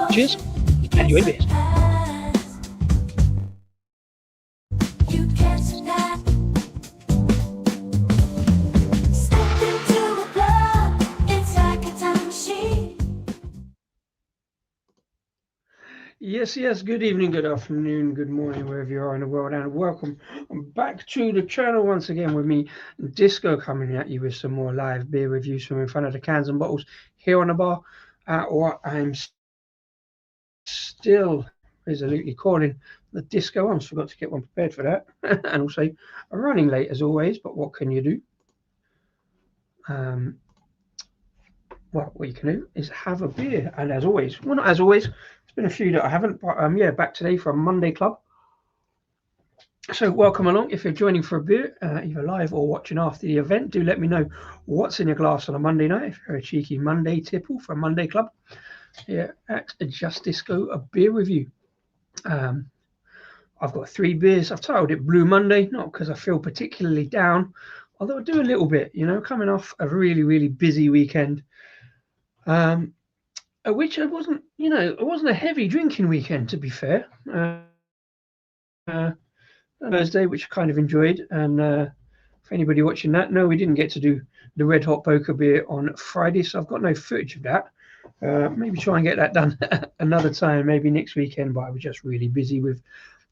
Cheers, enjoy this. Yes, good evening, good afternoon, good morning, wherever you are in the world, and welcome back to the channel once again with me, Disco, coming at you with some more live beer reviews from in front of the cans and bottles here on the bar at what I'm still resolutely calling the Disco. I almost forgot to get one prepared for that. And also running late as always, but what can you do? Well, what you can do is have a beer, and as always, well, not as always, there's been a few that I haven't, but yeah, back today for a Monday club. So welcome along. If you're joining for a beer, either live or watching after the event, do let me know what's in your glass on a Monday night. If you're a cheeky Monday tipple for a Monday club here at Just Disco, a beer review. I've got 3 beers. I've titled it Blue Monday, not because I feel particularly down, although I do a little bit, you know, coming off a really busy weekend, which it wasn't, you know, it wasn't a heavy drinking weekend, to be fair. Thursday, which I kind of enjoyed, and for anybody watching that, no, we didn't get to do the Red Hot Poker beer on Friday, so I've got no footage of that. Maybe try and get that done another time, maybe next weekend, but I was just really busy with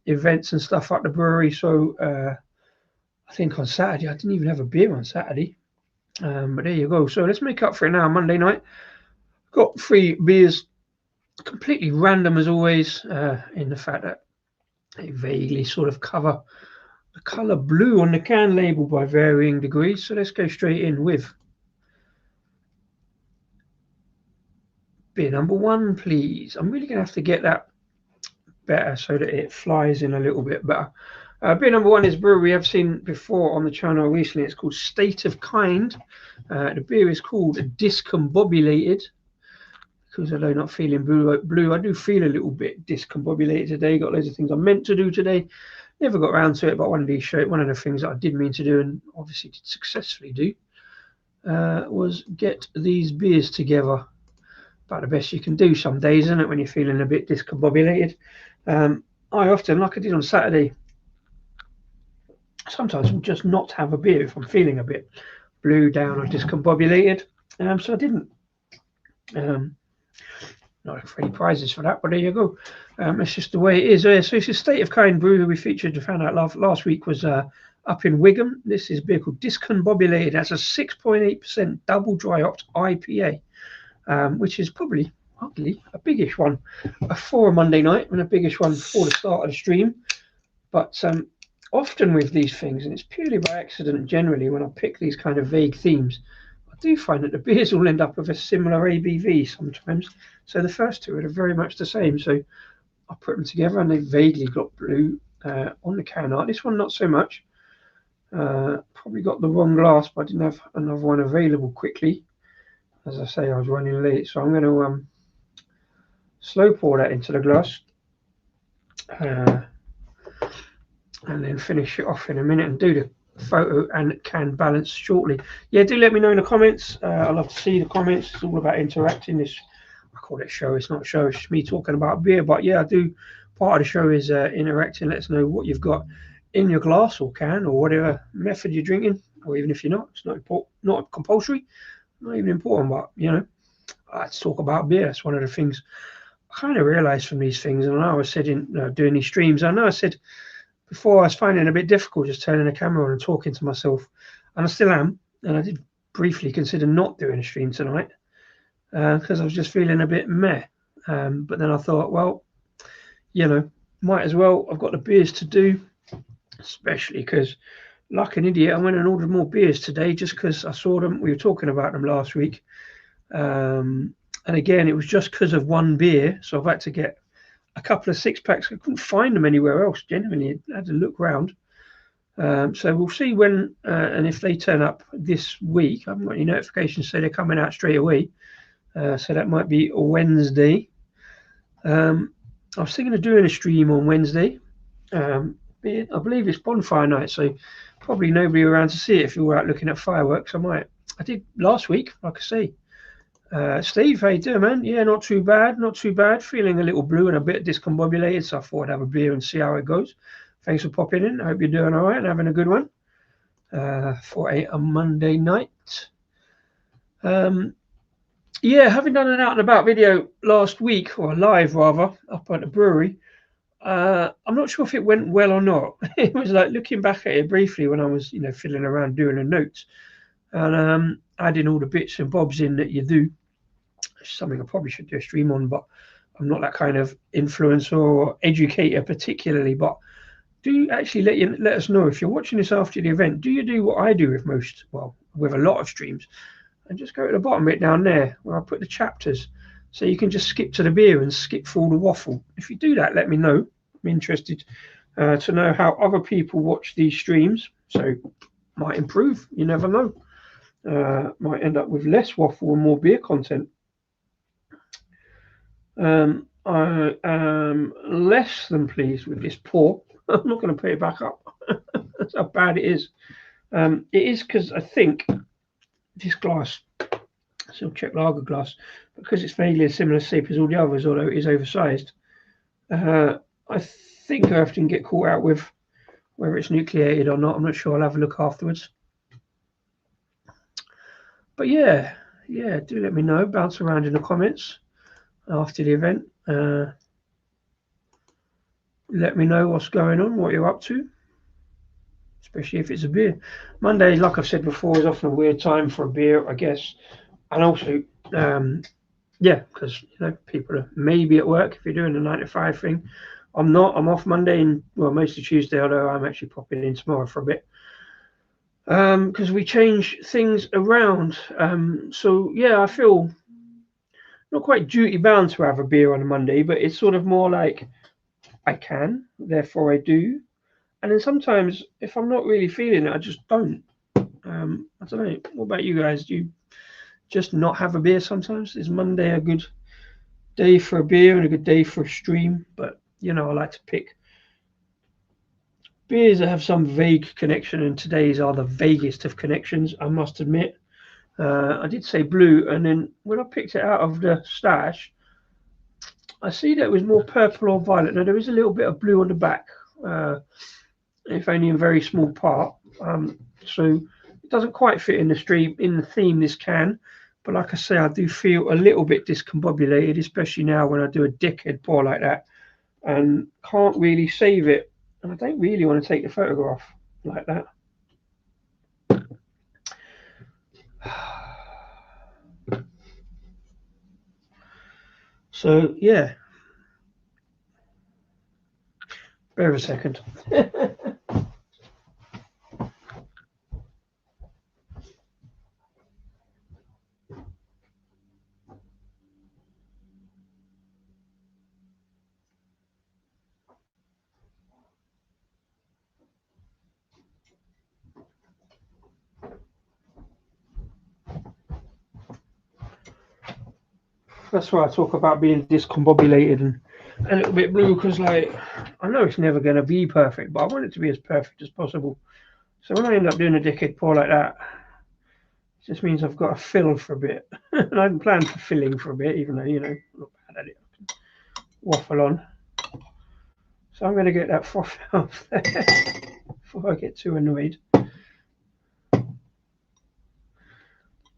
events and stuff at the brewery. So I think on Saturday, I didn't even have a beer on Saturday, but there you go. So let's make up for it now. Monday night, got 3 beers, completely random as always, in the fact that they vaguely sort of cover the colour blue on the can label by varying degrees. So let's go straight in with beer number 1, please. I'm really going to have to get that better so that it flies in a little bit better. Beer number 1 is Brewery. I've seen before on the channel recently. It's called State of Kind. The beer is called Discombobulated, because although not feeling blue, I do feel a little bit discombobulated today. Got loads of things I meant to do today, never got around to it, but one of the things that I did mean to do, and obviously did successfully do, was get these beers together. About the best you can do some days, isn't it, when you're feeling a bit discombobulated? I often, like I did on Saturday, sometimes will just not have a beer if I'm feeling a bit blue, down, or discombobulated. So I didn't. Not for any prizes for that, but there you go. It's just the way it is. So it's a State of Kind brew who we featured, found out last week, was up in Wigan. This is a beer called Discombobulated. That's a 6.8% double dry hopped IPA, which is probably hardly a biggish one for a Monday night, and a biggish one for the start of the stream. But often with these things, and it's purely by accident generally when I pick these kind of vague themes, I do find that the beers all end up with a similar ABV sometimes. So the first 2 are very much the same. So I put them together and they vaguely got blue on the can art. This one not so much. Probably got the wrong glass, but I didn't have another one available quickly. As I say, I was running late, so I'm going to slow pour that into the glass, and then finish it off in a minute and do the photo and can balance shortly. Yeah, do let me know in the comments. I love to see the comments. It's all about interacting. This, I call it show, it's not a show, it's just me talking about beer, but yeah, I do, part of the show is interacting. Let us know what you've got in your glass or can, or whatever method you're drinking, or even if you're not, it's not important, not compulsory, not even important, but you know, let's talk about beer. It's one of the things I kind of realized from these things. And I was said in doing these streams, I know I said before I was finding it a bit difficult just turning the camera on and talking to myself, and I still am. And I did briefly consider not doing a stream tonight because I was just feeling a bit meh. But then I thought, well, you know, might as well. I've got the beers to do, especially because like an idiot, I went and ordered more beers today just because I saw them. We were talking about them last week. And again, it was just because of one beer. So I've had to get a couple of 6-packs. I couldn't find them anywhere else, genuinely. I had to look round. So we'll see when and if they turn up this week. I haven't got any notifications say they're coming out straight away. So that might be a Wednesday. I was thinking of doing a stream on Wednesday. I believe it's bonfire night, so probably nobody around to see it. If you were out looking at fireworks, I might. I did last week, like I say. Steve, how you doing, man? Yeah, not too bad, not too bad. Feeling a little blue and a bit discombobulated, so I thought I'd have a beer and see how it goes. Thanks for popping in. I hope you're doing all right and having a good one for a Monday night. Yeah, having done an out and about video last week, or live rather, up at the brewery, I'm not sure if it went well or not. It was like looking back at it briefly when I was, fiddling around doing the notes and adding all the bits and bobs in that you do. Something I probably should do a stream on, but I'm not that kind of influencer or educator particularly. But do actually let us know if you're watching this after the event. Do you do what I do with a lot of streams, and just go to the bottom bit down there where I put the chapters, so you can just skip to the beer and skip through all the waffle. If you do that, let me know. I'm interested to know how other people watch these streams. So might improve. You never know. Might end up with less waffle and more beer content. I am less than pleased with this pour. I'm not going to put it back up. That's how bad it is. It is because I think this glass, silk check lager glass, because it's vaguely a similar shape as all the others, although it is oversized, I think I often get caught out with whether it's nucleated or not. I'm not sure. I'll have a look afterwards. But yeah, do let me know. Bounce around in the comments after the event. Let me know what's going on, what you're up to, especially if it's a beer. Monday, like I've said before, is often a weird time for a beer, I guess. And also, because people are maybe at work if you're doing the 9 to 5 thing. I'm not. I'm off Monday and mostly Tuesday, although I'm actually popping in tomorrow for a bit. Because we change things around. So yeah, I feel not quite duty bound to have a beer on a Monday, but it's sort of more like I can, therefore I do. And then sometimes if I'm not really feeling it, I just don't. I don't know. What about you guys? Do you just not have a beer sometimes? Is Monday a good day for a beer and a good day for a stream? But I like to pick beers that have some vague connection, and today's are the vaguest of connections, I must admit. I did say blue, and then when I picked it out of the stash, I see that it was more purple or violet. Now there is a little bit of blue on the back, if only in a very small part. So it doesn't quite fit in the stream, in the theme, this can. But like I say, I do feel a little bit discombobulated, especially now when I do a dickhead pour like that and can't really save it. And I don't really want to take the photograph like that. So yeah, bear a second. That's why I talk about being discombobulated and a little bit blue, because I know it's never going to be perfect, but I want it to be as perfect as possible. So when I end up doing a dickhead pour like that, it just means I've got to fill for a bit. And I hadn't planned for filling for a bit, even though, I'm not bad at it. I can waffle on. So I'm going to get that froth off there before I get too annoyed.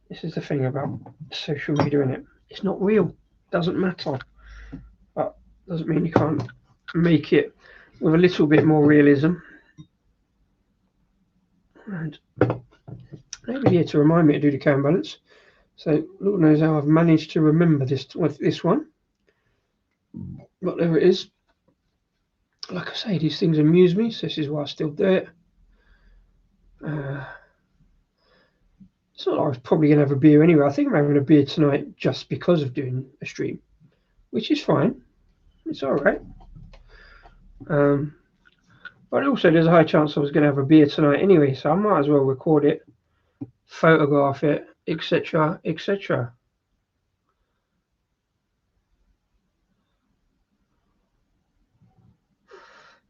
This is the thing about social media, innit? It's not real. It doesn't matter. But doesn't mean you can't make it with a little bit more realism. And nobody here to remind me to do the can balance. So Lord knows how I've managed to remember this one. But there it is. Like I say, these things amuse me, so this is why I still do it. It's not like I was probably going to have a beer anyway. I think I'm having a beer tonight just because of doing a stream, which is fine. It's all right. But also there's a high chance I was going to have a beer tonight anyway, so I might as well record it, photograph it, etc., etc.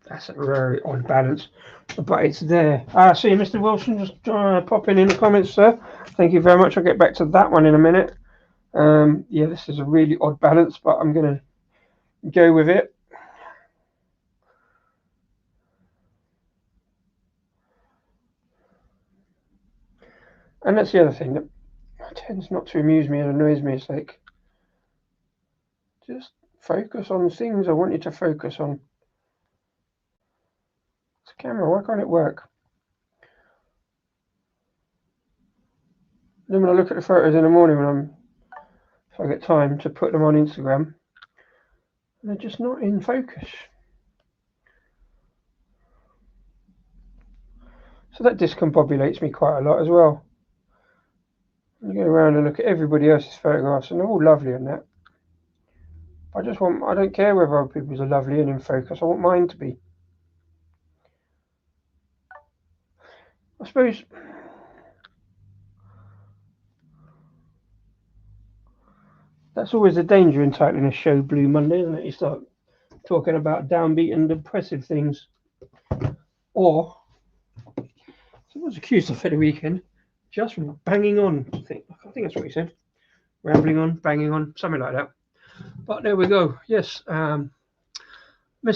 That's a very odd balance, but it's there. See you, Mr. Wilson, just popping in the comments, sir. Thank you very much. I'll get back to that one in a minute. Yeah, this is a really odd balance, but I'm going to go with it. And that's the other thing that tends not to amuse me and annoys me. It's like, just focus on things I want you to focus on. It's a camera, why can't it work? Then when I look at the photos in the morning if I get time to put them on Instagram, they're just not in focus. So that discombobulates me quite a lot as well. You go around and look at everybody else's photographs and they're all lovely and that. I don't care whether other people's are lovely and in focus, I want mine to be. I suppose that's always the danger in titling a show Blue Monday, isn't it? You start talking about downbeat and depressive things. Or someone was accused of for the weekend just banging on. I think that's what he said. Rambling on, banging on, something like that. But there we go. Yes. Mr.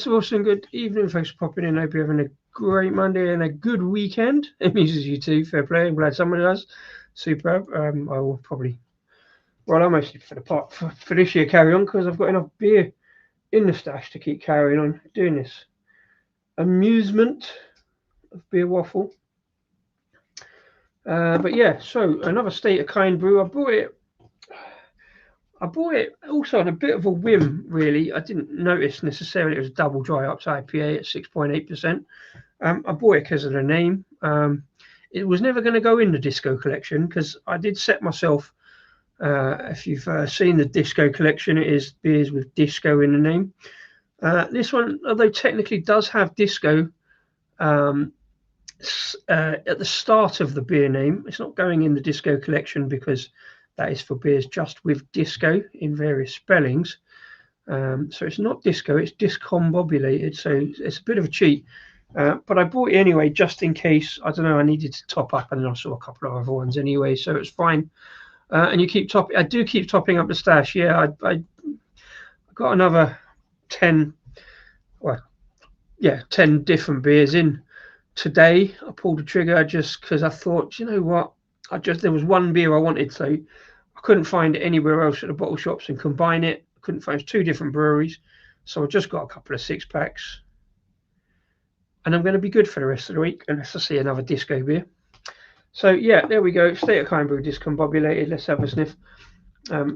Wilson, good evening. Thanks for popping in. Hope you're having a great Monday and a good weekend. It amuses you too. Fair play. I'm glad someone does. Superb. I will probably, well, I'm mostly for this year carry on because I've got enough beer in the stash to keep carrying on doing this amusement of beer waffle. But yeah, so another State of Kind brew. I bought it also on a bit of a whim, really. I didn't notice necessarily it was double dry hopped IPA at 6.8%. I bought it because of the name. It was never going to go in the Disco collection because I did set myself. If you've seen the Disco collection, it is beers with disco in the name. This one, although technically does have disco at the start of the beer name, it's not going in the Disco collection because that is for beers just with disco in various spellings. So it's not disco, it's discombobulated. So it's a bit of a cheat. But I bought it anyway, just in case, I don't know, I needed to top up, and I saw a couple of other ones anyway, so it's fine. And you keep topping, I do keep topping up the stash. Yeah, I got another 10 different beers in today. I pulled the trigger just because I thought, you know what, there was one beer I wanted, so I couldn't find it anywhere else at the bottle shops and combine it. I couldn't find 2 different breweries, so I just got a couple of 6-packs. And I'm going to be good for the rest of the week unless I see another disco beer. So yeah, there we go. State of Kind brew, discombobulated. Let's have a sniff.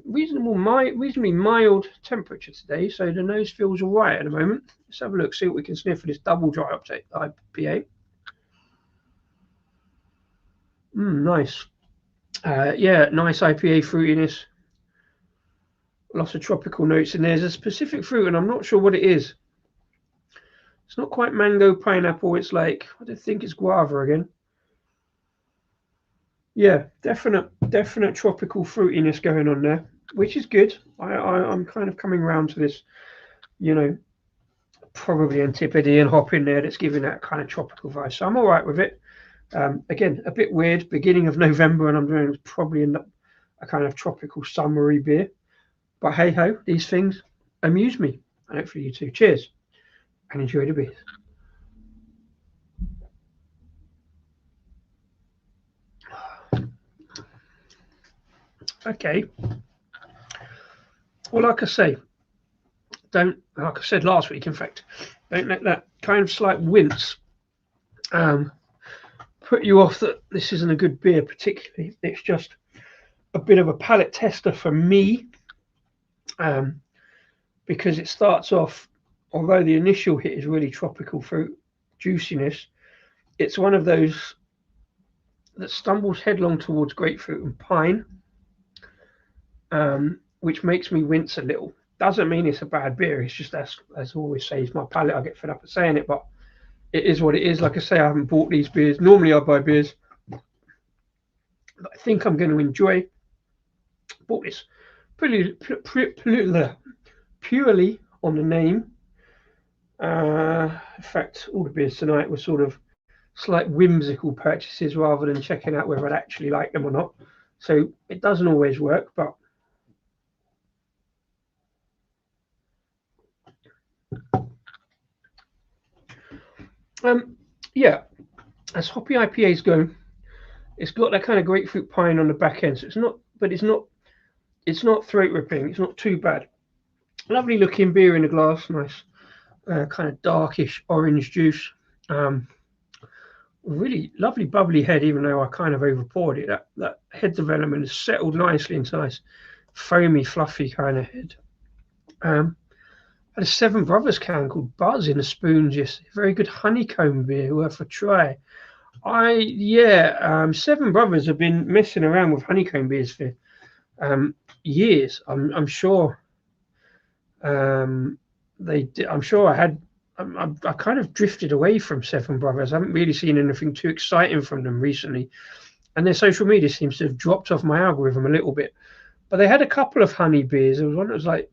Reasonably mild temperature today, so the nose feels all right at the moment. Let's have a look, see what we can sniff for this double dry uptake IPA. Nice. Yeah, nice IPA fruitiness. Lots of tropical notes in there. There's a specific fruit, and I'm not sure what it is. It's not quite mango, pineapple. It's like, I don't think it's guava again. Yeah, definite tropical fruitiness going on there, which is good. I'm kind of coming around to this, you know, probably Antipodean hop in there that's giving that kind of tropical vibe. So I'm all right with it. Again, a bit weird, beginning of November, and I'm doing probably a kind of tropical summery beer. But hey ho, these things amuse me, and hopefully you too. Cheers, and enjoy the beers. Okay. Well, like I said last week, in fact, don't let that kind of slight wince put you off that this isn't a good beer particularly. It's just a bit of a palate tester for me, because it starts off, although the initial hit is really tropical fruit juiciness, it's one of those that stumbles headlong towards grapefruit and pine, which makes me wince a little. Doesn't mean it's a bad beer. It's just, as always says, my palate. I get fed up of saying it, but it is what it is. Like I say, I haven't bought these beers. Normally I buy beers that I think I'm going to enjoy. Bought this purely on the name. In fact, all the beers tonight were sort of slight whimsical purchases rather than checking out whether I'd actually like them or not. So it doesn't always work, but yeah, as hoppy IPAs go, it's got that kind of grapefruit pine on the back end. So it's not throat ripping. It's not too bad. Lovely looking beer in the glass. Nice, kind of darkish orange juice. Really lovely bubbly head, even though I kind of over poured it. That head development has settled nicely into nice foamy, fluffy kind of head. Had a Seven Brothers can called Buzz in the spoons yesterday. Very good honeycomb beer, worth a try. Seven Brothers have been messing around with honeycomb beers for years. I'm sure they did. I'm sure I kind of drifted away from Seven Brothers. I haven't really seen anything too exciting from them recently, and their social media seems to have dropped off my algorithm a little bit. But they had a couple of honey beers. There was one that was like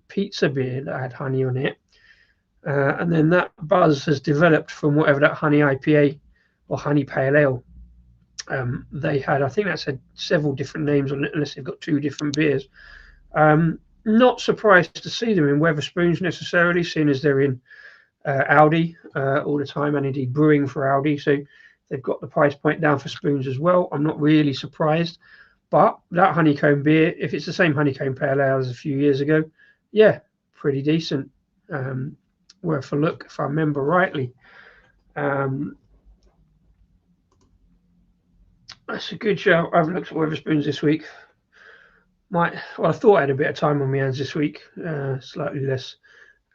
pizza beer that had honey on it, and then that Buzz has developed from whatever that honey IPA or honey pale ale they had. I think that's had several different names on it, unless they've got two different beers. Not surprised to see them in Wetherspoons necessarily, seeing as they're in Aldi all the time, and indeed brewing for Aldi, so they've got the price point down for spoons as well. I'm not really surprised, but that honeycomb beer, if it's the same honeycomb pale ale as a few years ago, yeah, pretty decent. Worth a look if I remember rightly. That's a good show. I haven't looked at Wetherspoons this week. I thought I had a bit of time on my hands this week, slightly less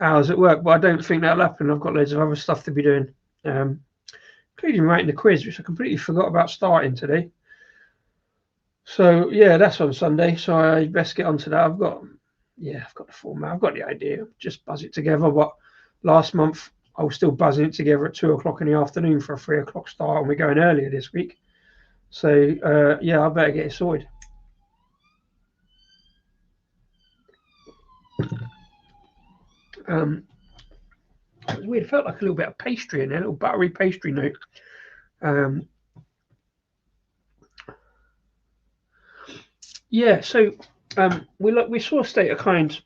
hours at work, but I don't think that'll happen. I've got loads of other stuff to be doing, including writing the quiz, which I completely forgot about starting today. So yeah, that's on Sunday, so I best get onto that. I've got the format, I've got the idea, just buzz it together. But last month I was still buzzing it together at 2:00 in the afternoon for a 3:00 start, and we're going earlier this week. So I better get it sorted. It was weird. It felt like a little bit of pastry in there, a little buttery pastry note. So we saw State of Kind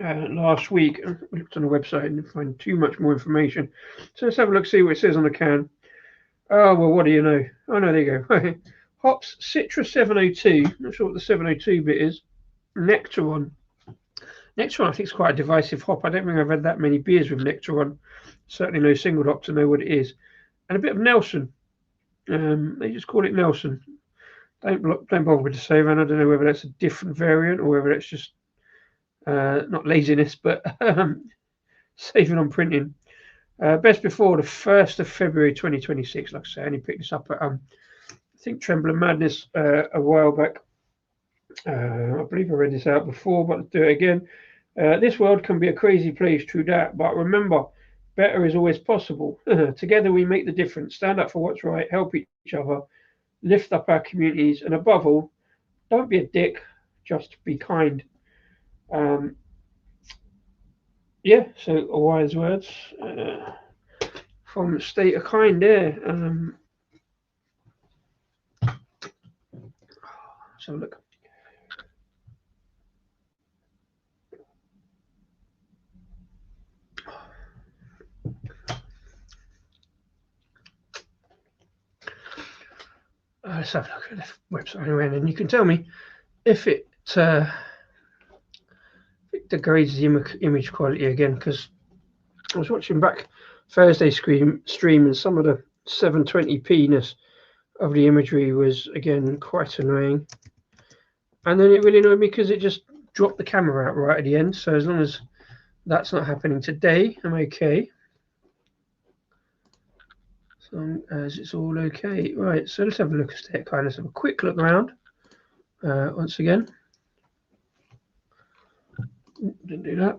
last week. We looked on the website and didn't find too much more information. So let's have a look, see what it says on the can. Oh, well, what do you know? Oh, no, there you go. Hops, Citra 702. Not sure what the 702 bit is. Nectaron. Nectaron, I think, is quite a divisive hop. I don't think I've had that many beers with Nectaron. Certainly no single hop to know what it is. And a bit of Nelson. They just call it Nelson. Don't bother with the save. And I don't know whether that's a different variant or whether it's just not laziness, but saving on printing. Best before the 1st of February 2026. Like I say, I only picked this up at I think Trembling Madness a while back. I believe I read this out before, but I'll do it again. This world can be a crazy place, true that, but remember, better is always possible. Together we make the difference. Stand up for what's right, help each other, lift up our communities, and above all, don't be a dick, just be kind. So wise words from State of Kind there. So look. Let's have a look at the website anyway, and then you can tell me if it degrades the image quality again, because I was watching back Thursday stream and some of the 720p-ness of the imagery was again quite annoying, and then it really annoyed me because it just dropped the camera out right at the end. So as long as that's not happening today, I'm okay. as long as it's all okay. Right, so let's have a look at State of Kind. Let's have a quick look around once again. Didn't do that.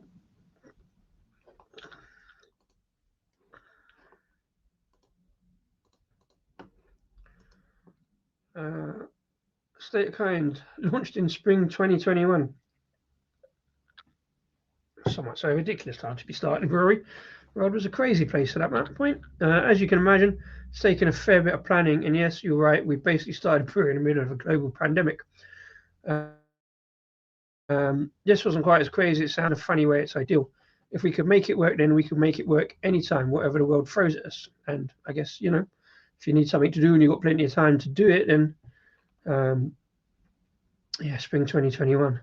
State of Kind launched in spring 2021. So much so ridiculous time to be starting a brewery. The world was a crazy place at that point. As you can imagine, it's taken a fair bit of planning. And yes, you're right, we basically started brewing in the middle of a global pandemic. This wasn't quite as crazy. It sounded a funny way. It's ideal. If we could make it work, then we could make it work anytime, whatever the world throws at us. And I guess, you know, if you need something to do and you've got plenty of time to do it, then yeah, spring 2021.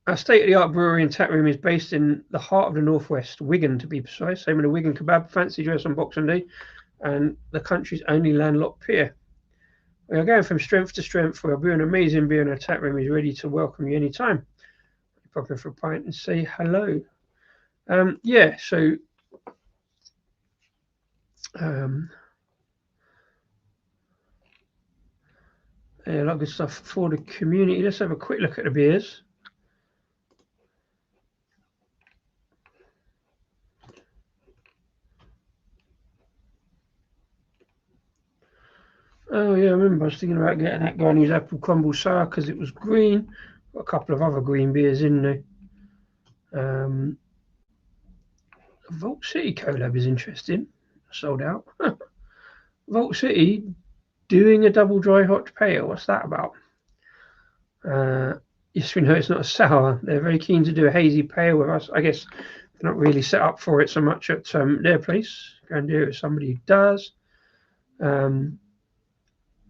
Our state-of-the-art brewery and tap room is based in the heart of the northwest, Wigan to be precise. Same with the Wigan kebab, fancy dress on Boxing Day, and the country's only landlocked pier. We are going from strength to strength. We are brewing amazing beer, and our tap room is ready to welcome you anytime. Pop in for a pint and say hello. Yeah, so yeah, a lot of good stuff for the community. Let's have a quick look at the beers. Oh yeah, I remember I was thinking about getting that Guyanese apple crumble sour because it was green. Got a couple of other green beers in there. Vault City collab is interesting. Sold out. Vault City doing a double dry hot pale. What's that about? Yes, we know it's not a sour. They're very keen to do a hazy pale with us. I guess they're not really set up for it so much at their place. Go and do it with somebody who does.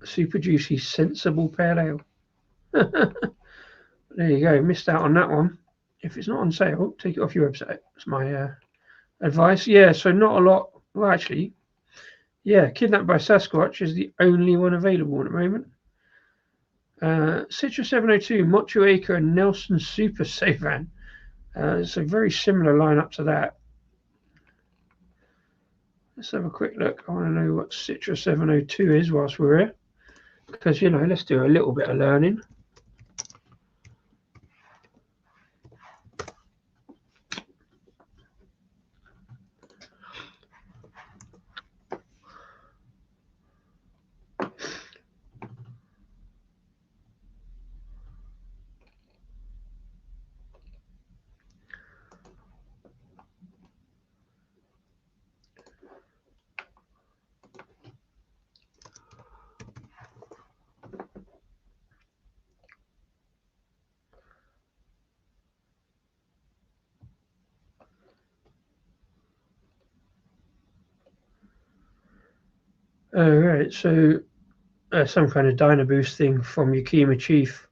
Super juicy, sensible pale ale. There you go. Missed out on that one. If it's not on sale, take it off your website. That's my advice. Yeah, so not a lot. Well, actually, yeah, Kidnapped by Sasquatch is the only one available at the moment. Citra 702, Mocho Acre, and Nelson Super Savan. It's a very similar lineup to that. Let's have a quick look. I want to know what Citra 702 is whilst we're here. Because, you know, let's do a little bit of learning. All right, so some kind of Dyna Boost thing from Yakima Chief.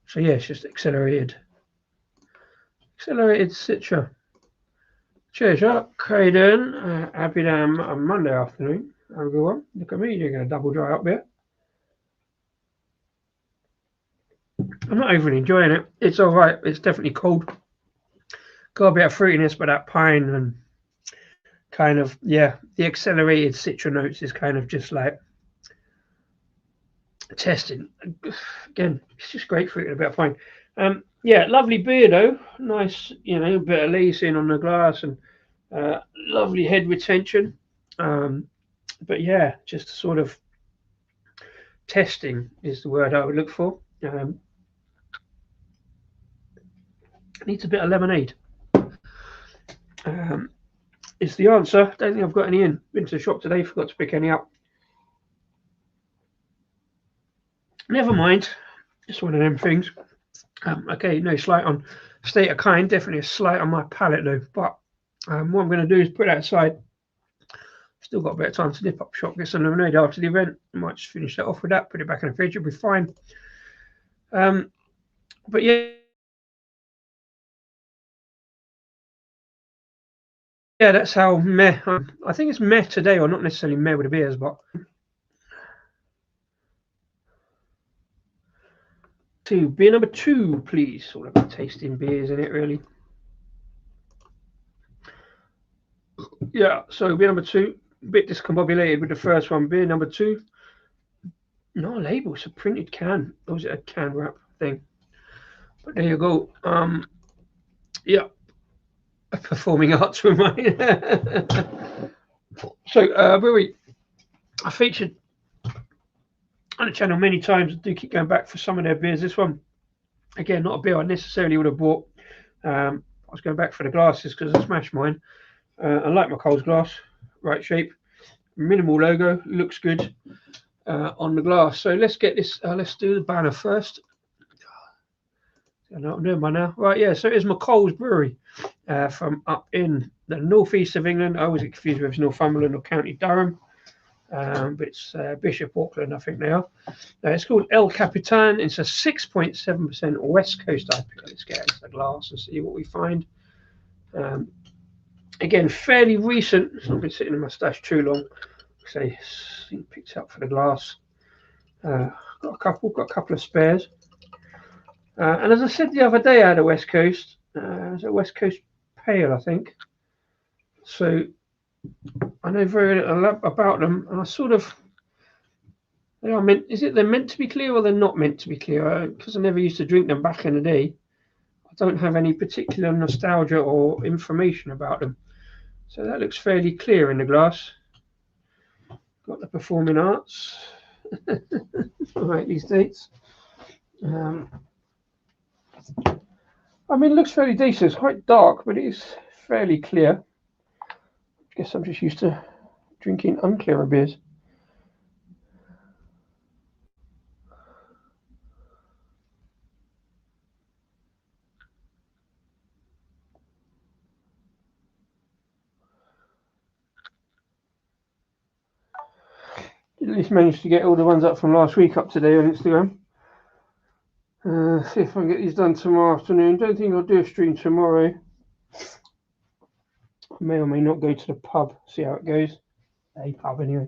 So yeah, it's just accelerated Citra. Sureshot, Capitan, happy damn Monday afternoon, everyone. Look at me, you're going to double dry up there. I'm not overly enjoying it. It's all right. It's definitely cold. Got a bit of fruitiness, but that pine and kind of, yeah, the accelerated Citra notes is kind of just like testing. Again, it's just grapefruit and a bit of pine. Yeah, lovely beer though. Nice, you know, bit of lacing on the glass and lovely head retention. But yeah, just sort of testing is the word I would look for. Needs a bit of lemonade. It's the answer. Don't think I've got any in. Been to the shop today, forgot to pick any up. Never mind. It's one of them things. Okay, no slight on State of Kind. Definitely a slight on my palate though. But what I'm going to do is put that aside. Still got a bit of time to nip up shop, get some lemonade after the event. I might just finish that off with that, put it back in the fridge, it'll be fine. But yeah, that's how meh. I think it's meh today, or not necessarily meh with the beers, but To beer number 2, please. All about tasting beers, isn't it, really? Yeah, so beer number 2, a bit discombobulated with the first one. Beer number 2, no label, it's a printed can. Or was it a can wrap thing? But there you go. Yeah, a performing arts for mine. So, Brewery, I featured on the channel many times. I do keep going back for some of their beers. This one, again, not a beer I necessarily would have bought. I was going back for the glasses because I smashed mine. I like McColls glass, right shape, minimal logo, looks good on the glass. So let's get this. Let's do the banner first. I know what I'm doing by now. Right, yeah. So it's McColls Brewery from up in the northeast of England. I always get confused with Northumberland or County Durham. But it's Bishop Auckland, I think they are. It's called El Capitan. It's a 6.7% West Coast IPA. Let's get into the glass and see what we find. Again, fairly recent. It's not been sitting in my stash too long. So picked up for the glass. Got a couple of spares. And as I said the other day, I had a West Coast. It was a West Coast Pale, I think. So I know very little about them, and I sort of, they're meant to be clear or they're not meant to be clear? Because I never used to drink them back in the day. I don't have any particular nostalgia or information about them. So that looks fairly clear in the glass. Got the performing arts. Right, these dates. I mean, it looks fairly decent. It's quite dark, but it's fairly clear. I guess I'm just used to drinking unclearer beers. At least managed to get all the ones up from last week up today on Instagram. See if I can get these done tomorrow afternoon. Don't think I'll do a stream tomorrow. I may or may not go to the pub, see how it goes. A pub, anyway.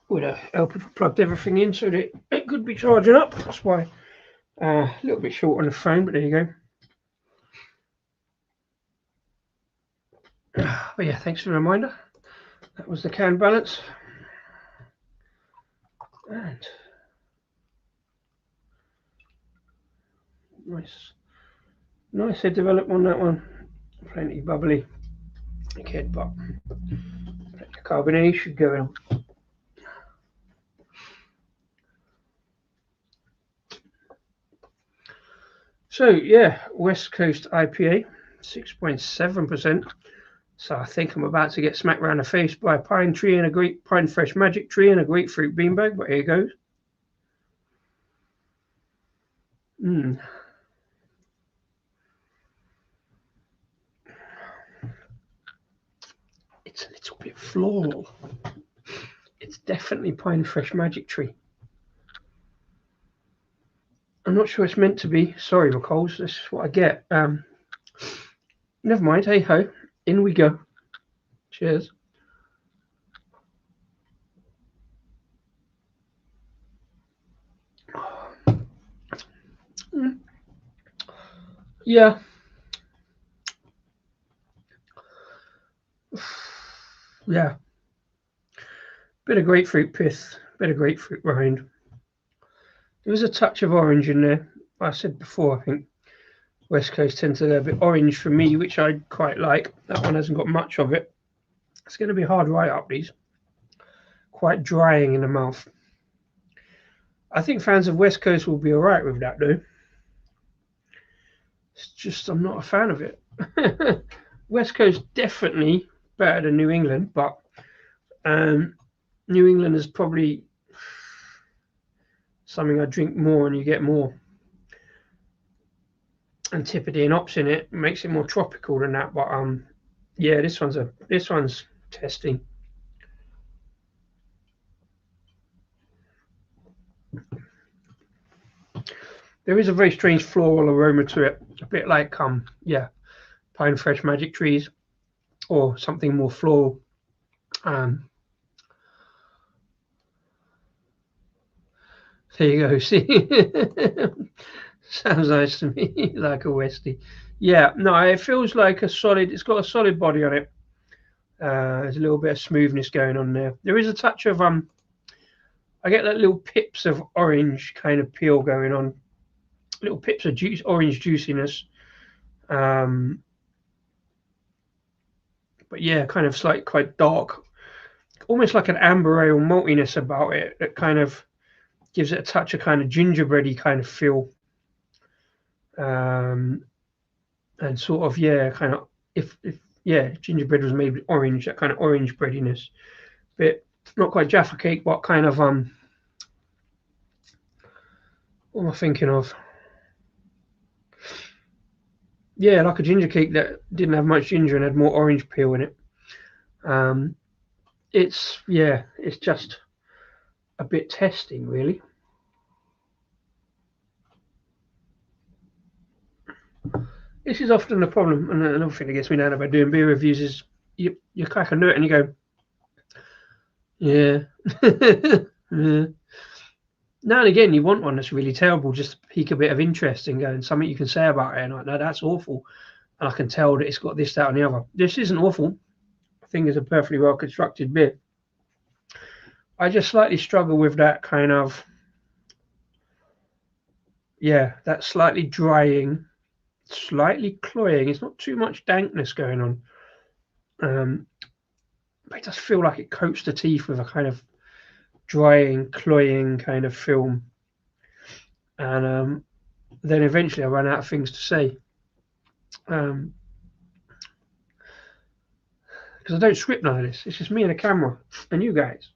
Would have helped if I plugged everything in so that it could be charging up. That's why a little bit short on the phone, but there you go. But yeah, thanks for the reminder. That was the can balance. And nice head development on that one. Plenty bubbly. Head, but plenty of carbonation going on. So yeah, West Coast IPA, 6.7%. So I think I'm about to get smacked round the face by a pine fresh magic tree and a grapefruit beanbag, but here it goes. It's a little bit floral. It's definitely pine fresh magic tree. I'm not sure it's meant to be. Sorry, McColls, this is what I get. Never mind, hey ho, in we go. Cheers. Yeah. Yeah. Bit of grapefruit pith, bit of grapefruit rind. There was a touch of orange in there. I said before, I think West Coast tends to go a bit orange for me, which I quite like. That one hasn't got much of it. It's going to be hard right up these. Quite drying in the mouth. I think fans of West Coast will be all right with that, though. It's just I'm not a fan of it. West Coast definitely better than New England, but New England is probably something I drink more and you get more antipody and hops in it. It makes it more tropical than that, but yeah, this one's testing. There is a very strange floral aroma to it, a bit like yeah, pine fresh magic trees or something more floral. There you go. See, sounds nice to me, like a Westie. Yeah, no, it feels like a solid. It's got a solid body on it. There's a little bit of smoothness going on there. There is a touch of I get that little pips of orange kind of peel going on, little pips of juice, orange juiciness. But yeah, kind of slightly quite dark, almost like an amber ale maltiness about it that kind of gives it a touch of kind of gingerbready kind of feel. And sort of, yeah, kind of, if yeah, gingerbread was made with orange, that kind of orange breadiness. Bit not quite Jaffa cake, but kind of what am I thinking of? Yeah, like a ginger cake that didn't have much ginger and had more orange peel in it. It's just a bit testing, really. This is often the problem, and another thing that gets me down about doing beer reviews is you crack a nut and you go, yeah. Yeah. Now and again, you want one that's really terrible, just to pique a bit of interest and going something you can say about it. And like, no, that's awful. And I can tell that it's got this, that, and the other. This isn't awful. I think it's a perfectly well constructed beer. I just slightly struggle with that kind of, yeah, that slightly drying, slightly cloying. It's not too much dankness going on. But it does feel like it coats the teeth with a kind of drying, cloying kind of film. And then eventually I run out of things to say. Because I don't script none of this. It's just me and a camera and you guys.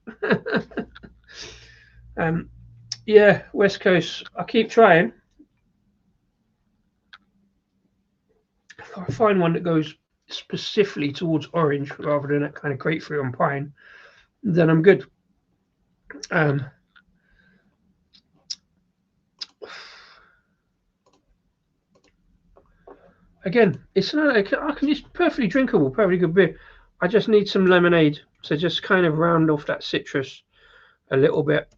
Yeah, West Coast. I keep trying. If I find one that goes specifically towards orange rather than that kind of grapefruit and pine, then I'm good. Again, it's perfectly drinkable, perfectly good beer. I just need some lemonade, so just kind of round off that citrus a little bit.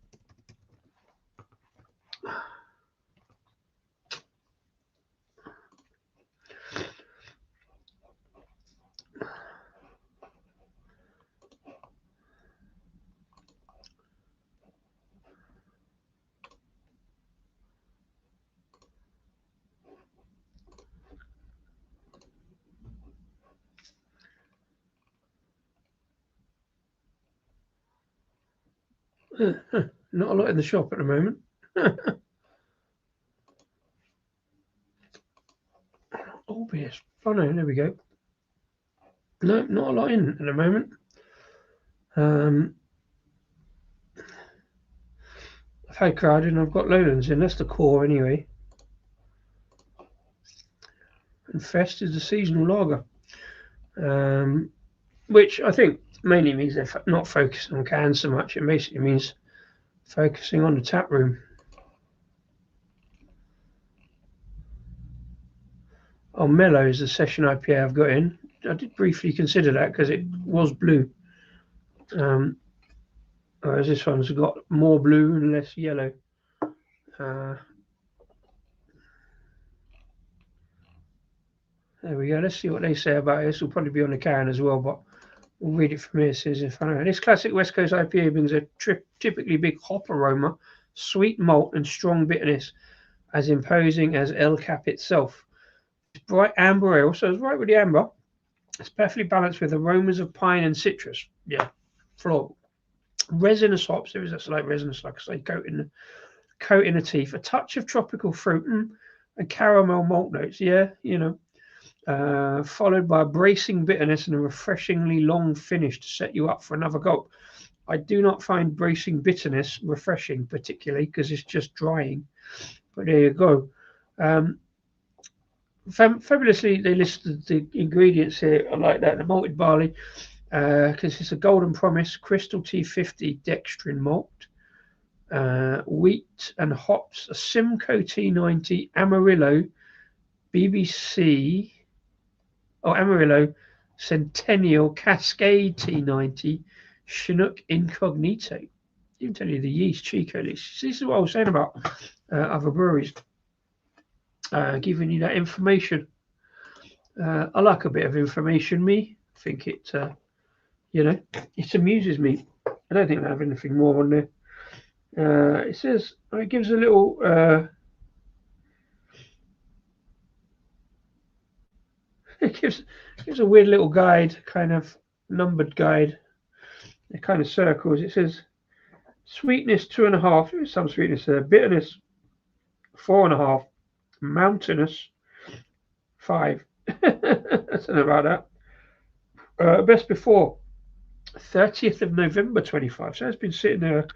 Not a lot in the shop at the moment. Oh, beers. Oh no, there we go. No, not a lot in at the moment. I've had crowded and I've got lowlands in. That's the core anyway. And Fest is the seasonal lager, which I think mainly means they're not focusing on cans so much. It basically means focusing on the tap room. Oh, Mellow is the session IPA I've got in. I did briefly consider that because it was blue. Whereas this one's got more blue and less yellow. There we go. Let's see what they say about it. This will probably be on the can as well, but we'll read it from here. It says, this classic West Coast IPA brings a typically big hop aroma, sweet malt, and strong bitterness, as imposing as El Cap itself. It's bright amber ale, so it's right with the amber. It's perfectly balanced with aromas of pine and citrus. Yeah, floral. Resinous hops. There is a slight resinous, like I say, coating the teeth. A touch of tropical fruit and caramel malt notes. Yeah, followed by a bracing bitterness and a refreshingly long finish to set you up for another gulp. I do not find bracing bitterness refreshing particularly because it's just drying. But there you go. Fabulously, they listed the ingredients here. I like that. The malted barley, because it's a Golden Promise Crystal T50 dextrin malt, wheat and hops, a Simcoe T90 Amarillo BBC Amarillo Centennial Cascade T90 Chinook Incognito. Even tell you the yeast Chico list. This is what I was saying about other breweries. Giving you that information. I like a bit of information, me. I think it, it amuses me. I don't think I have anything more on there. It says, it gives a little, it gives a weird little guide, kind of numbered guide. It kind of circles. It says, sweetness 2.5. There's some sweetness there. Bitterness 4.5. Mountainous 5. I don't know about that. Best before 30th of November 25. So it's been sitting there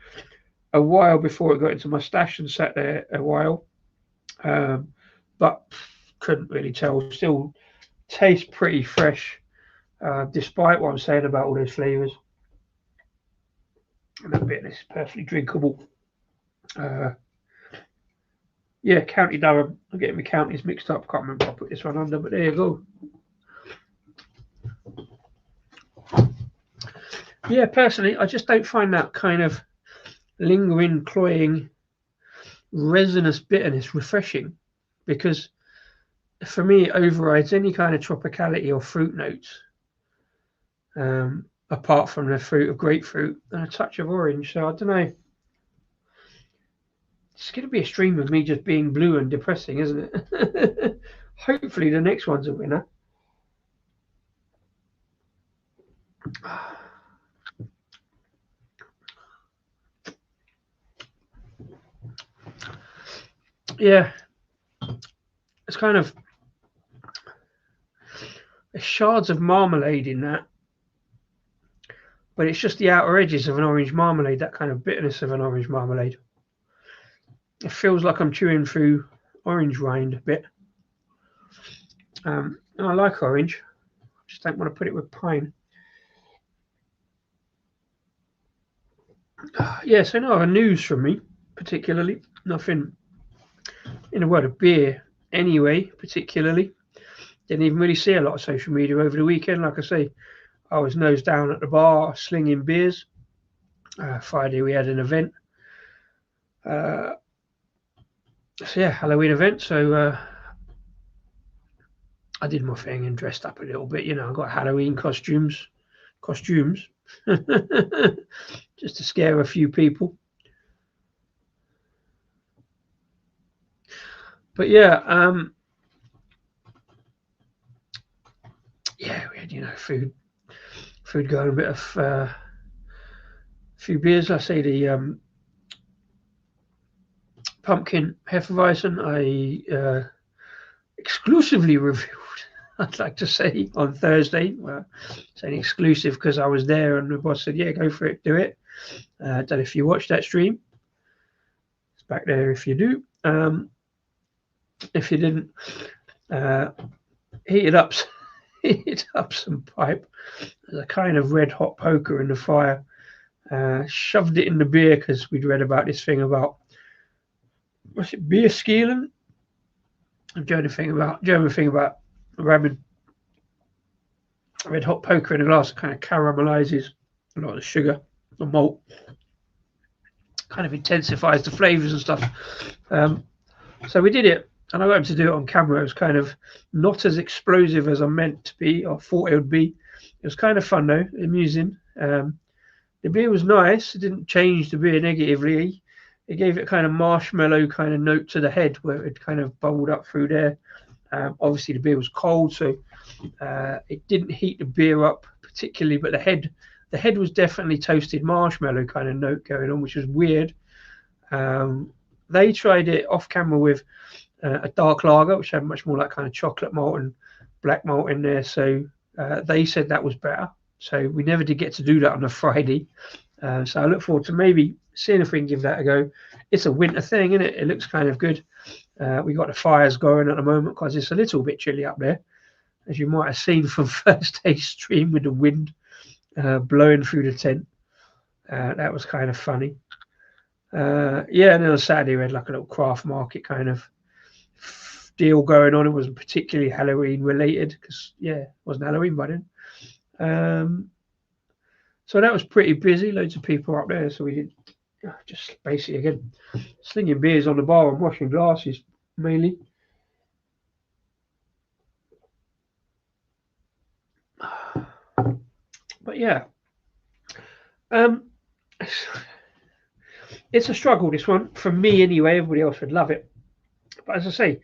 a while before it got into my stash and sat there a while. But couldn't really tell. Still tastes pretty fresh, despite what I'm saying about all those flavours. And that bitterness is perfectly drinkable. Yeah, County Durham. I'm getting my counties mixed up. Can't remember what I put this one under, but there you go. Yeah, personally, I just don't find that kind of lingering, cloying, resinous bitterness refreshing, because for me, it overrides any kind of tropicality or fruit notes, apart from the fruit of grapefruit and a touch of orange. So I don't know. It's going to be a stream of me just being blue and depressing, isn't it? Hopefully the next one's a winner. Yeah, it's kind of shards of marmalade in that, but it's just the outer edges of an orange marmalade, that kind of bitterness of an orange marmalade. It feels like I'm chewing through orange rind a bit. And I like orange. I just don't want to put it with pine. Yeah, so no other news from me, particularly. Nothing in the world of beer anyway, particularly. Didn't even really see a lot of social media over the weekend. Like I say, I was nose down at the bar slinging beers. Friday we had an event. So yeah, Halloween event. So I did my thing and dressed up a little bit. I got Halloween costumes, just to scare a few people. But yeah, yeah, we had food going, a bit of a few beers. I say the pumpkin Hefeweizen I exclusively reviewed. I'd like to say on Thursday. Well, saying exclusive because I was there and the boss said, "Yeah, go for it, do it." I don't know if you watched that stream. It's back there if you do. If you didn't, heated up some pipe. There's a kind of red hot poker in the fire. Shoved it in the beer because we'd read about this thing about, what's it, beer skeeling? German thing about ramming red hot poker in a glass. It kind of caramelizes a lot of the sugar, the malt, kind of intensifies the flavors and stuff. So we did it, and I got him to do it on camera. It was kind of not as explosive as I meant to be or thought it would be. It was kind of fun though, amusing. The beer was nice. It didn't change the beer negatively. It gave it kind of marshmallow kind of note to the head where it kind of bubbled up through there. Obviously the beer was cold, so it didn't heat the beer up particularly, but the head was definitely toasted marshmallow kind of note going on, which was weird. They tried it off camera with a dark lager, which had much more like kind of chocolate malt and black malt in there. So they said that was better. So we never did get to do that on a Friday. So I look forward to maybe seeing if we can give that a go. It's a winter thing, isn't it? It looks kind of good. We got the fires going at the moment because it's a little bit chilly up there, as you might have seen from first day stream with the wind blowing through the tent. That was kind of funny. Yeah, and then on Saturday we had like a little craft market kind of deal going on. It wasn't particularly Halloween related because it wasn't Halloween by then. So that was pretty busy. Loads of people up there. So we did just basically again slinging beers on the bar and washing glasses mainly. But yeah, it's a struggle, this one, for me anyway. Everybody else would love it. But as I say,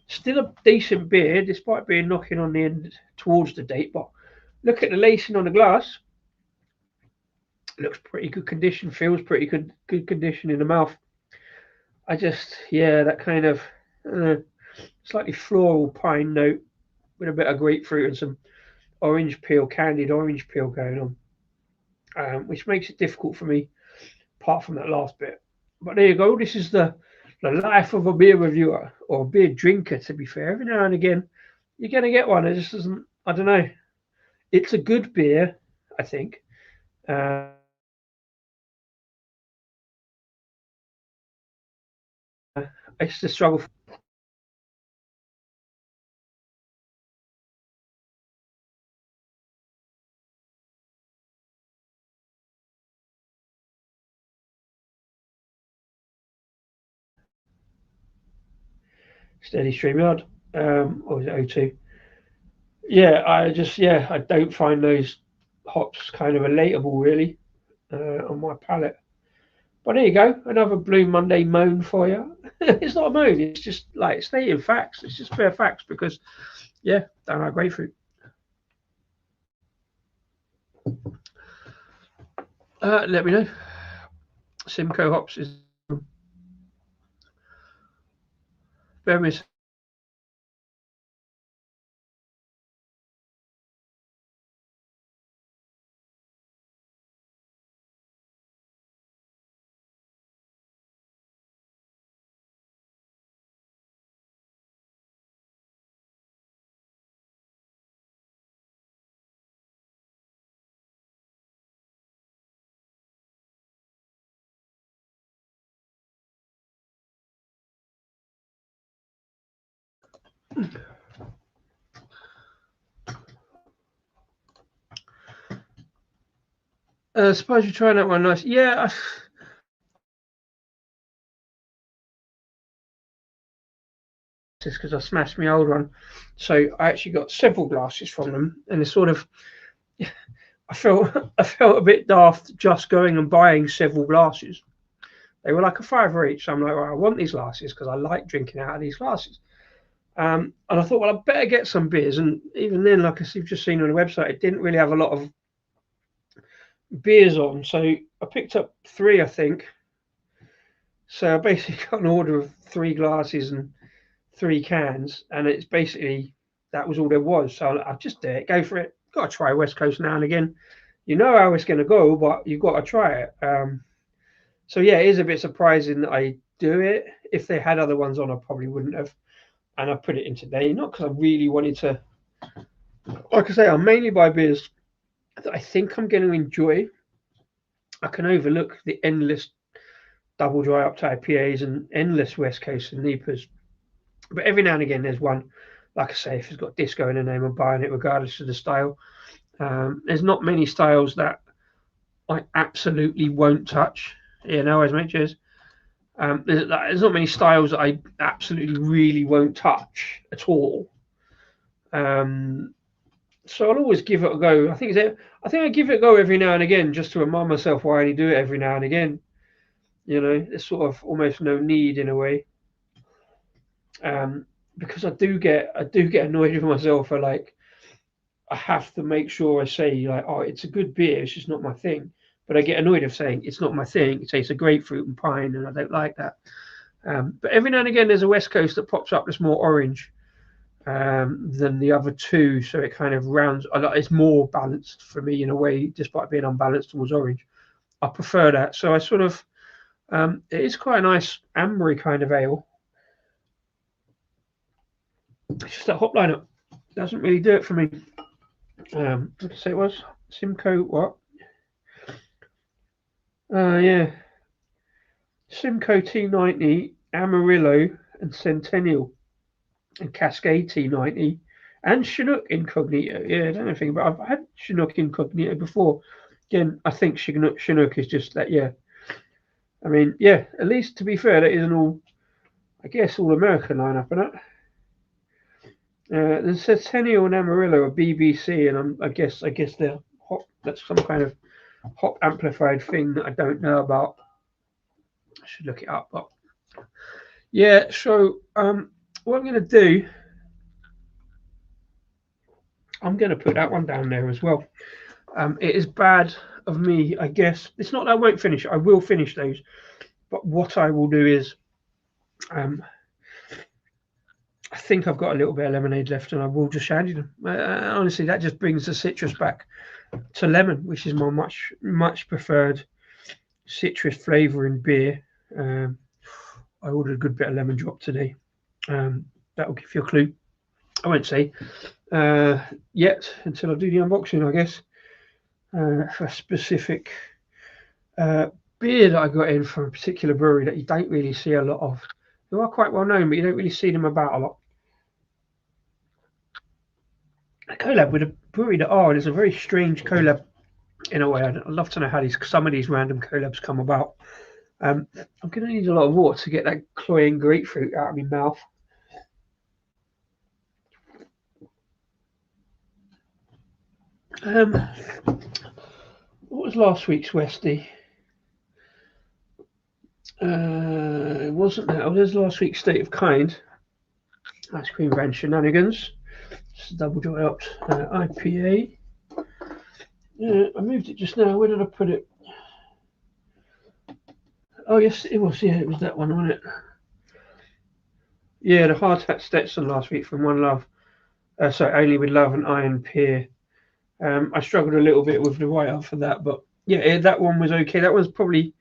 still a decent beer, despite being knocking on the end towards the date. But look at the lacing on the glass. Looks pretty good condition, feels pretty good condition in the mouth. I just, that kind of slightly floral pine note with a bit of grapefruit and some orange peel, candied orange peel going on, which makes it difficult for me, apart from that last bit. But there you go. This is the life of a beer reviewer or a beer drinker, to be fair. Every now and again, you're going to get one. It just doesn't, I don't know. It's a good beer, I think. It's the struggle. Steady StreamYard, or is it O2? I don't find those hops kind of relatable really on my palate. But there you go, another Blue Monday moan for you. It's not a moan, it's just like stating facts. It's just fair facts because, don't like grapefruit. Let me know. Simcoe hops is very suppose you're trying that one nice. Yeah, just because I smashed my old one. So I actually got several glasses from them, and it's sort of I felt a bit daft just going and buying several glasses. They were like a fiver each. So I'm like, well, I want these glasses because I like drinking out of these glasses. And I thought, well, I better get some beers. And even then, like you've just seen on the website, it didn't really have a lot of beers on. So I picked up 3, I think. So I basically got an order of 3 glasses and 3 cans, and it's basically that was all there was. So I just did it, go for it. Got to try West Coast now and again. You know how it's going to go, but you've got to try it. So it is a bit surprising that I do it. If they had other ones on, I probably wouldn't have. And I put it in today, not because I really wanted to. Like I say, I mainly buy beers that I think I'm going to enjoy. I can overlook the endless double dry up IPAs and endless West Coast and Nipas. But every now and again, there's one, like I say, if it's got disco in the name, I'm buying it regardless of the style. There's not many styles that I absolutely won't touch. Always make cheers. There's not many styles that I absolutely really won't touch at all. So I'll always give it a go. I think I give it a go every now and again just to remind myself why I only do it every now and again. There's sort of almost no need in a way. Because I do get annoyed with myself for like I have to make sure I say like, oh, it's a good beer, it's just not my thing. But I get annoyed of saying it's not my thing. It tastes of grapefruit and pine, and I don't like that. But every now and again, there's a West Coast that pops up that's more orange than the other 2, so it kind of rounds. It's more balanced for me in a way, despite being unbalanced towards orange. I prefer that. So I sort of, it is quite a nice ambery kind of ale. It's just that hop lineup doesn't really do it for me. What did I say it was? Simcoe what? Simcoe T90, Amarillo, and Centennial. and Cascade T90 and Chinook Incognito. Yeah, I don't know anything, but I've had Chinook Incognito before. Again, I think Chinook is just that. Yeah, I mean, yeah. At least to be fair, that isn't all. I guess all American lineup, isn't it? The Centennial and Amarillo are BBC, and I guess they're hop. That's some kind of hop amplified thing that I don't know about. I should look it up. But yeah, so what I'm going to do, I'm going to put that one down there as well. It is bad of me, I guess. It's not that I won't finish it. I will finish those, but what I will do is, I think I've got a little bit of lemonade left, and I will just shandy them. Honestly, that just brings the citrus back to lemon, which is my much preferred citrus flavour in beer. I ordered a good bit of lemon drop today. That will give you a clue. I won't say yet until I do the unboxing, I guess, for a specific beer that I got in from a particular brewery that you don't really see a lot of. They are quite well known, but you don't really see them about a lot. A collab with a brewery that are, and it's a very strange collab in a way. I'd love to know how some of these random collabs come about. I'm going to need a lot of water to get that cloying grapefruit out of my mouth. What was last week's Westie? It wasn't that. Oh, there's last week's State of Kind. Ice cream van shenanigans. Just double dry up IPA. I moved it just now. Where did I put it? Oh yes, it was. Yeah, it was that one, wasn't it? Yeah, the Hard Hat Stetson last week from One Love. Sorry, Only with Love and Iron Peer. I struggled a little bit with the write-up for that, but yeah, that one was okay. That was probably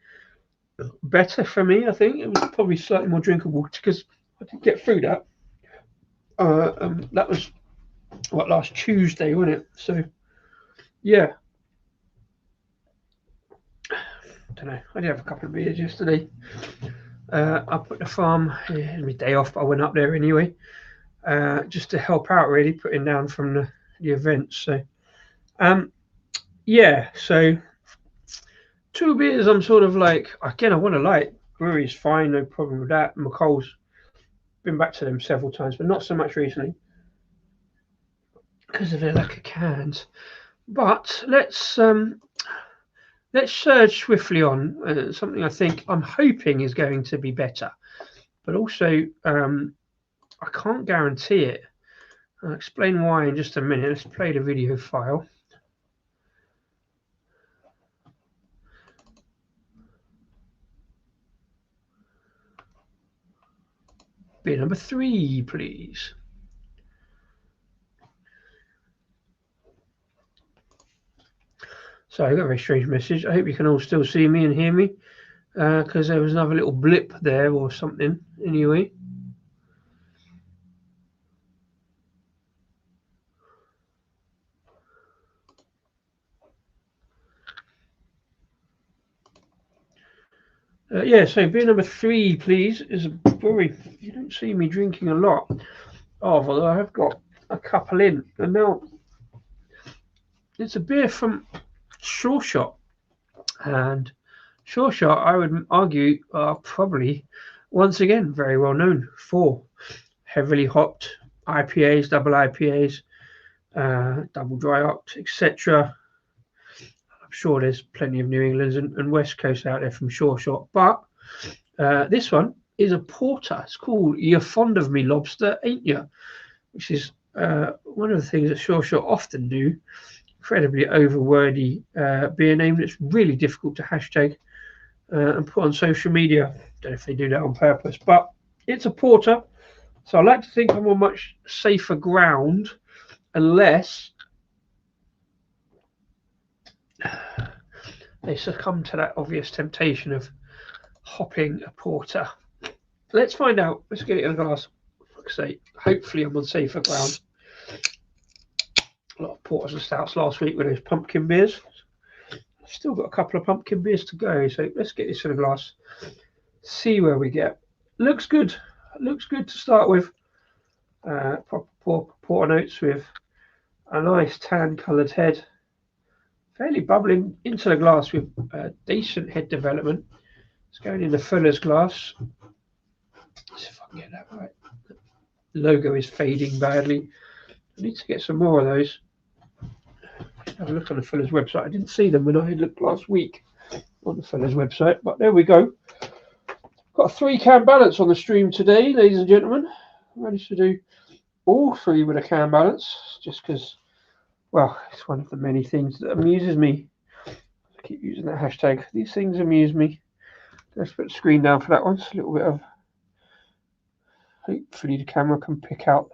better for me, I think. It was probably slightly more drinkable because I did get through that. That was last Tuesday, wasn't it? So yeah, I don't know. I did have a couple of beers yesterday. Up at the farm. It was my day off, but I went up there anyway, just to help out, really, putting down from the events. So yeah, so 2 beers. I'm sort of like, again, I want to like Brewery's fine, no problem with that. McColls, been back to them several times, but not so much recently because of their lack of cans. But let's surge swiftly on something I'm hoping is going to be better, but also I can't guarantee it. I'll explain why in just a minute. Let's play the video file. Beer number 3, please. So I got a very strange message. I hope you can all still see me and hear me, because there was another little blip there or something. Anyway. Yeah, so beer number 3, please, is a brewery you don't see me drinking a lot of, although I have got a couple in. And now it's a beer from Sureshot. And Sureshot, I would argue, are probably, once again, very well known for heavily hopped IPAs, double IPAs, double dry hopped, etc. I'm sure there's plenty of New England's and West Coast out there from Sureshot, but this one is a porter. It's called You're Fond of Me, Lobster, Ain't You? Which is one of the things that Sureshot often do. Incredibly overwordy beer name that's really difficult to hashtag and put on social media. Don't know if they do that on purpose, but it's a porter. So I like to think I'm on much safer ground unless they succumb to that obvious temptation of hopping a porter. Let's find out. Let's get it in a glass. For fuck's sake. Hopefully I'm on safer ground. A lot of porters and stouts last week with those pumpkin beers. Still got a couple of pumpkin beers to go, so let's get this in a glass. See where we get. Looks good. Looks good to start with. proper porter notes with a nice tan coloured head, fairly bubbling into the glass with decent head development. It's going in the Fuller's glass. Let's see if I can get that right. The logo is fading badly. I need to get some more of those. Have a look on the Fuller's website. I didn't see them when I had looked last week on the Fuller's website, but there we go. Got a 3-can balance on the stream today, ladies and gentlemen. I managed to do all 3 with a can balance, just because, well, it's one of the many things that amuses me. I keep using that hashtag. These things amuse me. Let's put the screen down for that one. It's a little bit of, hopefully the camera can pick out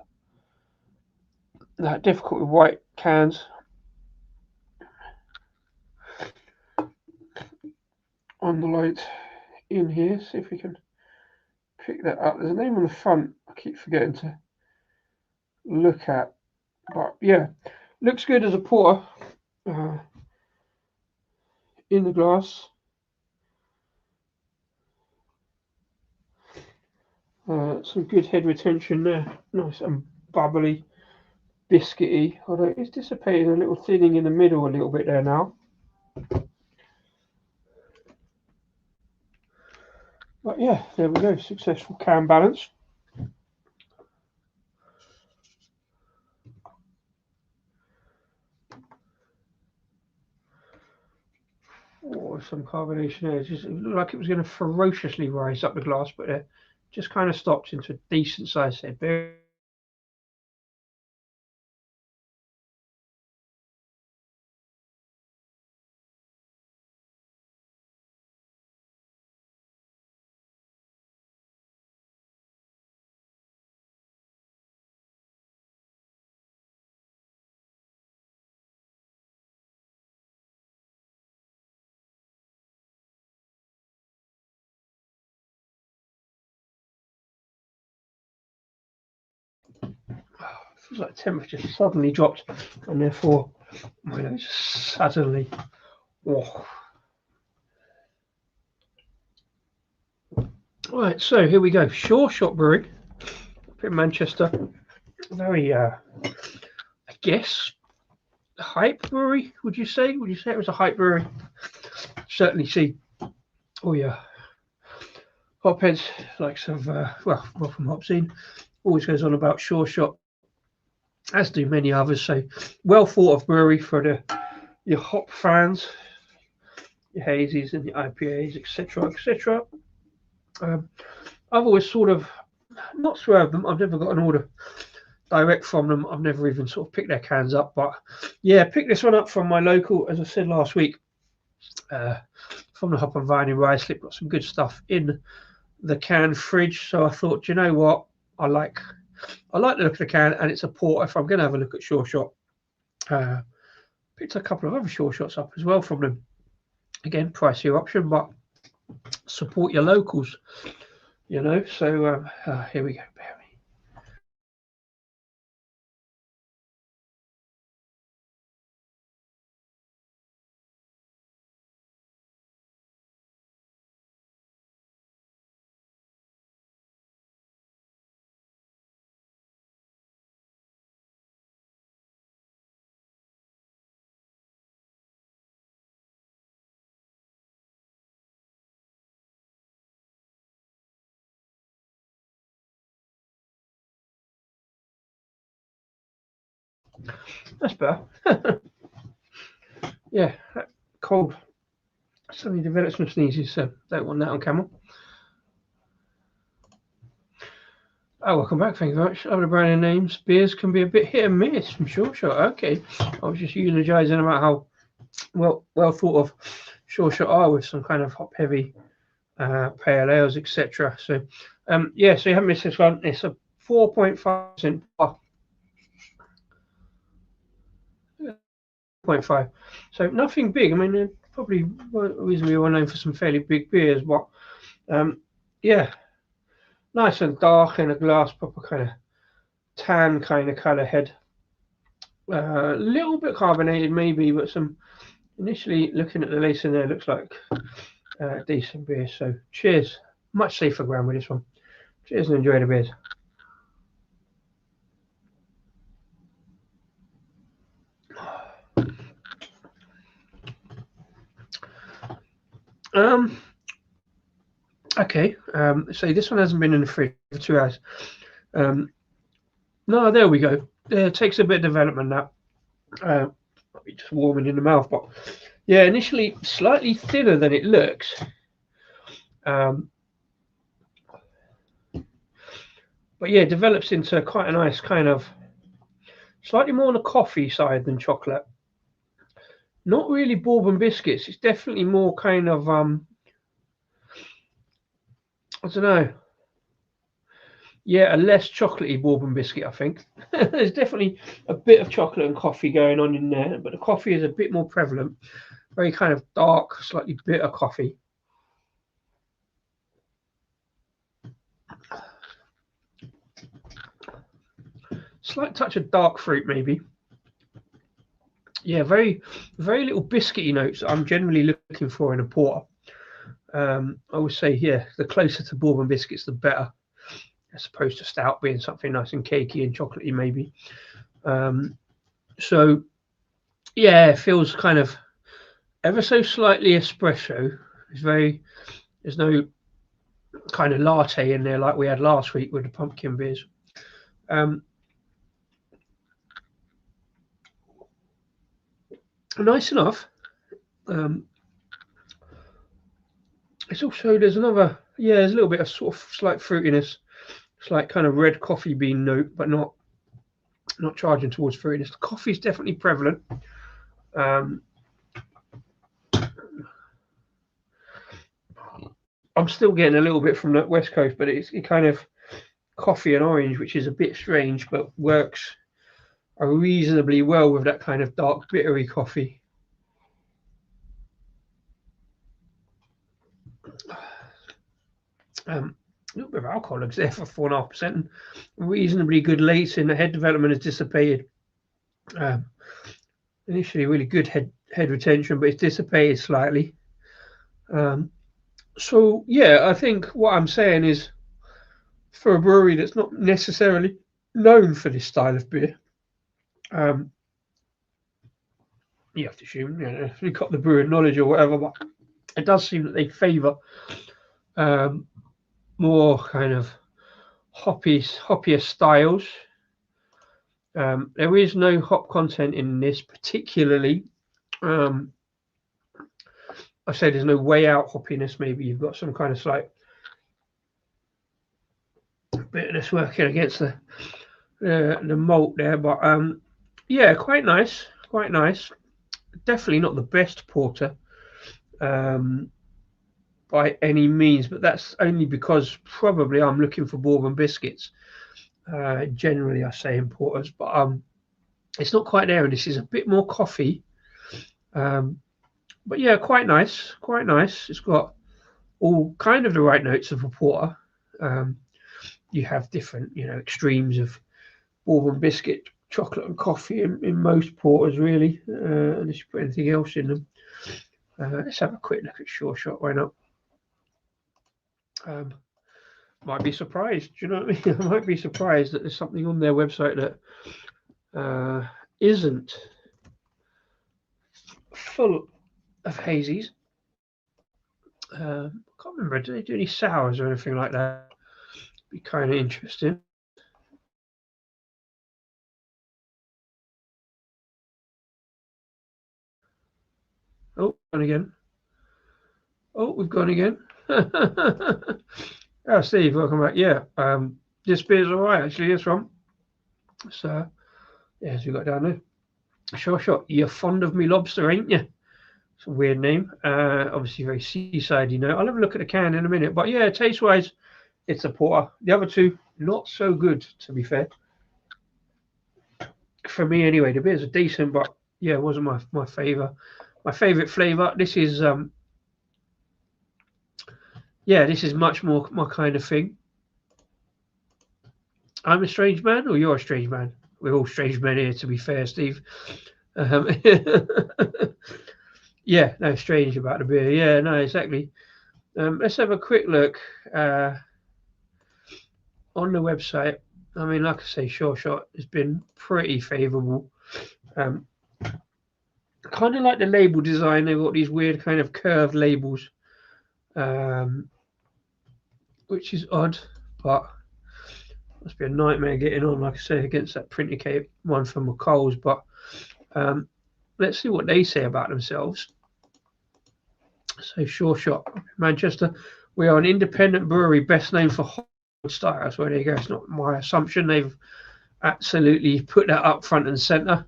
that difficult with white cans. On the light in here, see if we can pick that up. There's a name on the front I keep forgetting to look at, but yeah, looks good as a porter in the glass. Some good head retention there, nice and bubbly, biscuity, although it's dissipating a little, thinning in the middle a little bit there now. But yeah, there we go, successful can balance. Oh, some carbonation there. It looked like it was going to ferociously rise up the glass, but it just kind of stopped into a decent size head. Feels like the temperature suddenly dropped, and therefore my nose suddenly. Oh. Right, so here we go. Sureshot Brewery, up in Manchester. Very, I guess, hype brewery. Would you say? Would you say it was a hype brewery? Certainly see. Oh yeah. Hopheads, likes of well from Hopscene, always goes on about Sureshot, as do many others. So well thought of brewery for your hop fans, your hazies and your IPAs, etc., etc. I've always sort of not swerved them. I've never got an order direct from them. I've never even sort of picked their cans up. But yeah, picked this one up from my local, as I said last week, from the Hop and Vine in Ruislip. Got some good stuff in the can fridge. So I thought, you know what, I like the look of the can, and it's a porter. If I'm going to have a look at Sureshot, picked a couple of other Sureshots up as well from them. Again, pricier option, but support your locals, you know. So here we go. Bear me. That's better. Yeah, cold. Suddenly developed some sneezes, so don't want that on camera. Oh, welcome back. Thank you very much. Other brand names. Beers can be a bit hit and miss from Sureshot. Okay, I was just eulogising about how well thought of Sureshot are with some kind of hop heavy pale ales, etc. So yeah, so you haven't missed this one. It's a 4.5%. 0.5. So nothing big. I mean, they're probably reasonably well known for some fairly big beers, but yeah, nice and dark in a glass, proper kind of tan kind of colour head. A little bit carbonated maybe, but some, initially looking at the lace in there, looks like decent beer. So cheers. Much safer ground with this one. Cheers and enjoy the beers. Okay. So this one hasn't been in the fridge for 2 hours. No, there we go. It takes a bit of development now. Just warming in the mouth, but yeah, initially slightly thinner than it looks. But yeah, it develops into quite a nice kind of slightly more on the coffee side than chocolate. Not really bourbon biscuits. It's definitely more kind of I don't know. Yeah, a less chocolatey bourbon biscuit, I think. There's definitely a bit of chocolate and coffee going on in there, but the coffee is a bit more prevalent. Very kind of dark, slightly bitter coffee. Slight touch of dark fruit, maybe. Yeah, very little biscuity notes that I'm generally looking for in a porter. I would say, yeah, the closer to bourbon biscuits, the better, as opposed to stout being something nice and cakey and chocolatey, maybe. So, yeah, it feels kind of ever so slightly espresso. There's no kind of latte in there like we had last week with the pumpkin beers. Nice enough. It's also there's a little bit of sort of slight fruitiness. It's like kind of red coffee bean note, but not charging towards fruitiness. The coffee's definitely prevalent. I'm still getting a little bit from the West Coast, but it's kind of coffee and orange, which is a bit strange, but works reasonably well with that kind of dark, bittery coffee. A little bit of alcohol looks there for 4.5%. Reasonably good lacing. The head development is dissipated. Initially, really good head retention, but it's dissipated slightly. So yeah, I think what I'm saying is, for a brewery that's not necessarily known for this style of beer, you have to assume, if you've got the brewing knowledge or whatever, but it does seem that they favour more kind of hoppier styles. There is no hop content in this particularly. I say there's no way out hoppiness. Maybe you've got some kind of slight bitterness working against the malt there, but yeah, quite nice. Definitely not the best porter by any means, but that's only because probably I'm looking for bourbon biscuits. Generally, I say in porters, but it's not quite there, and this is a bit more coffee. But yeah, quite nice. It's got all kind of the right notes of a porter. You have different, extremes of bourbon biscuit, chocolate, and coffee in most porters, really, unless you put anything else in them. Let's have a quick look at Sureshot. Why not? Might be surprised. Do you know what I mean? I might be surprised that there's something on their website that isn't full of hazies. I can't remember. Do they do any sours or anything like that? Be kind of interesting. Oh, gone again. Oh, we've gone again. Oh, Steve, welcome back. Yeah, this beer's all right, actually, this one. So, yeah, as we got down there. Sureshot, you're fond of me lobster, ain't you? It's a weird name. Obviously very seaside, I'll have a look at the can in a minute. But yeah, taste-wise, it's a porter. The other two, not so good, to be fair. For me, anyway, the beers are decent, but yeah, it wasn't my favourite. My favourite flavour. This is this is much more my kind of thing. I'm a strange man, or you're a strange man? We're all strange men here, to be fair, Steve. Yeah, no, strange about the beer. Yeah, no, exactly. Let's have a quick look on the website. I mean, like I say, Sureshot has been pretty favourable. Kind of like the label design. They've got these weird kind of curved labels. which is odd, but must be a nightmare getting on, like I say, against that printer cake one from McColls. But let's see what they say about themselves. So Sureshot, Manchester. We are an independent brewery best known for hot styles. Well, there you go. It's not my assumption. They've absolutely put that up front and centre,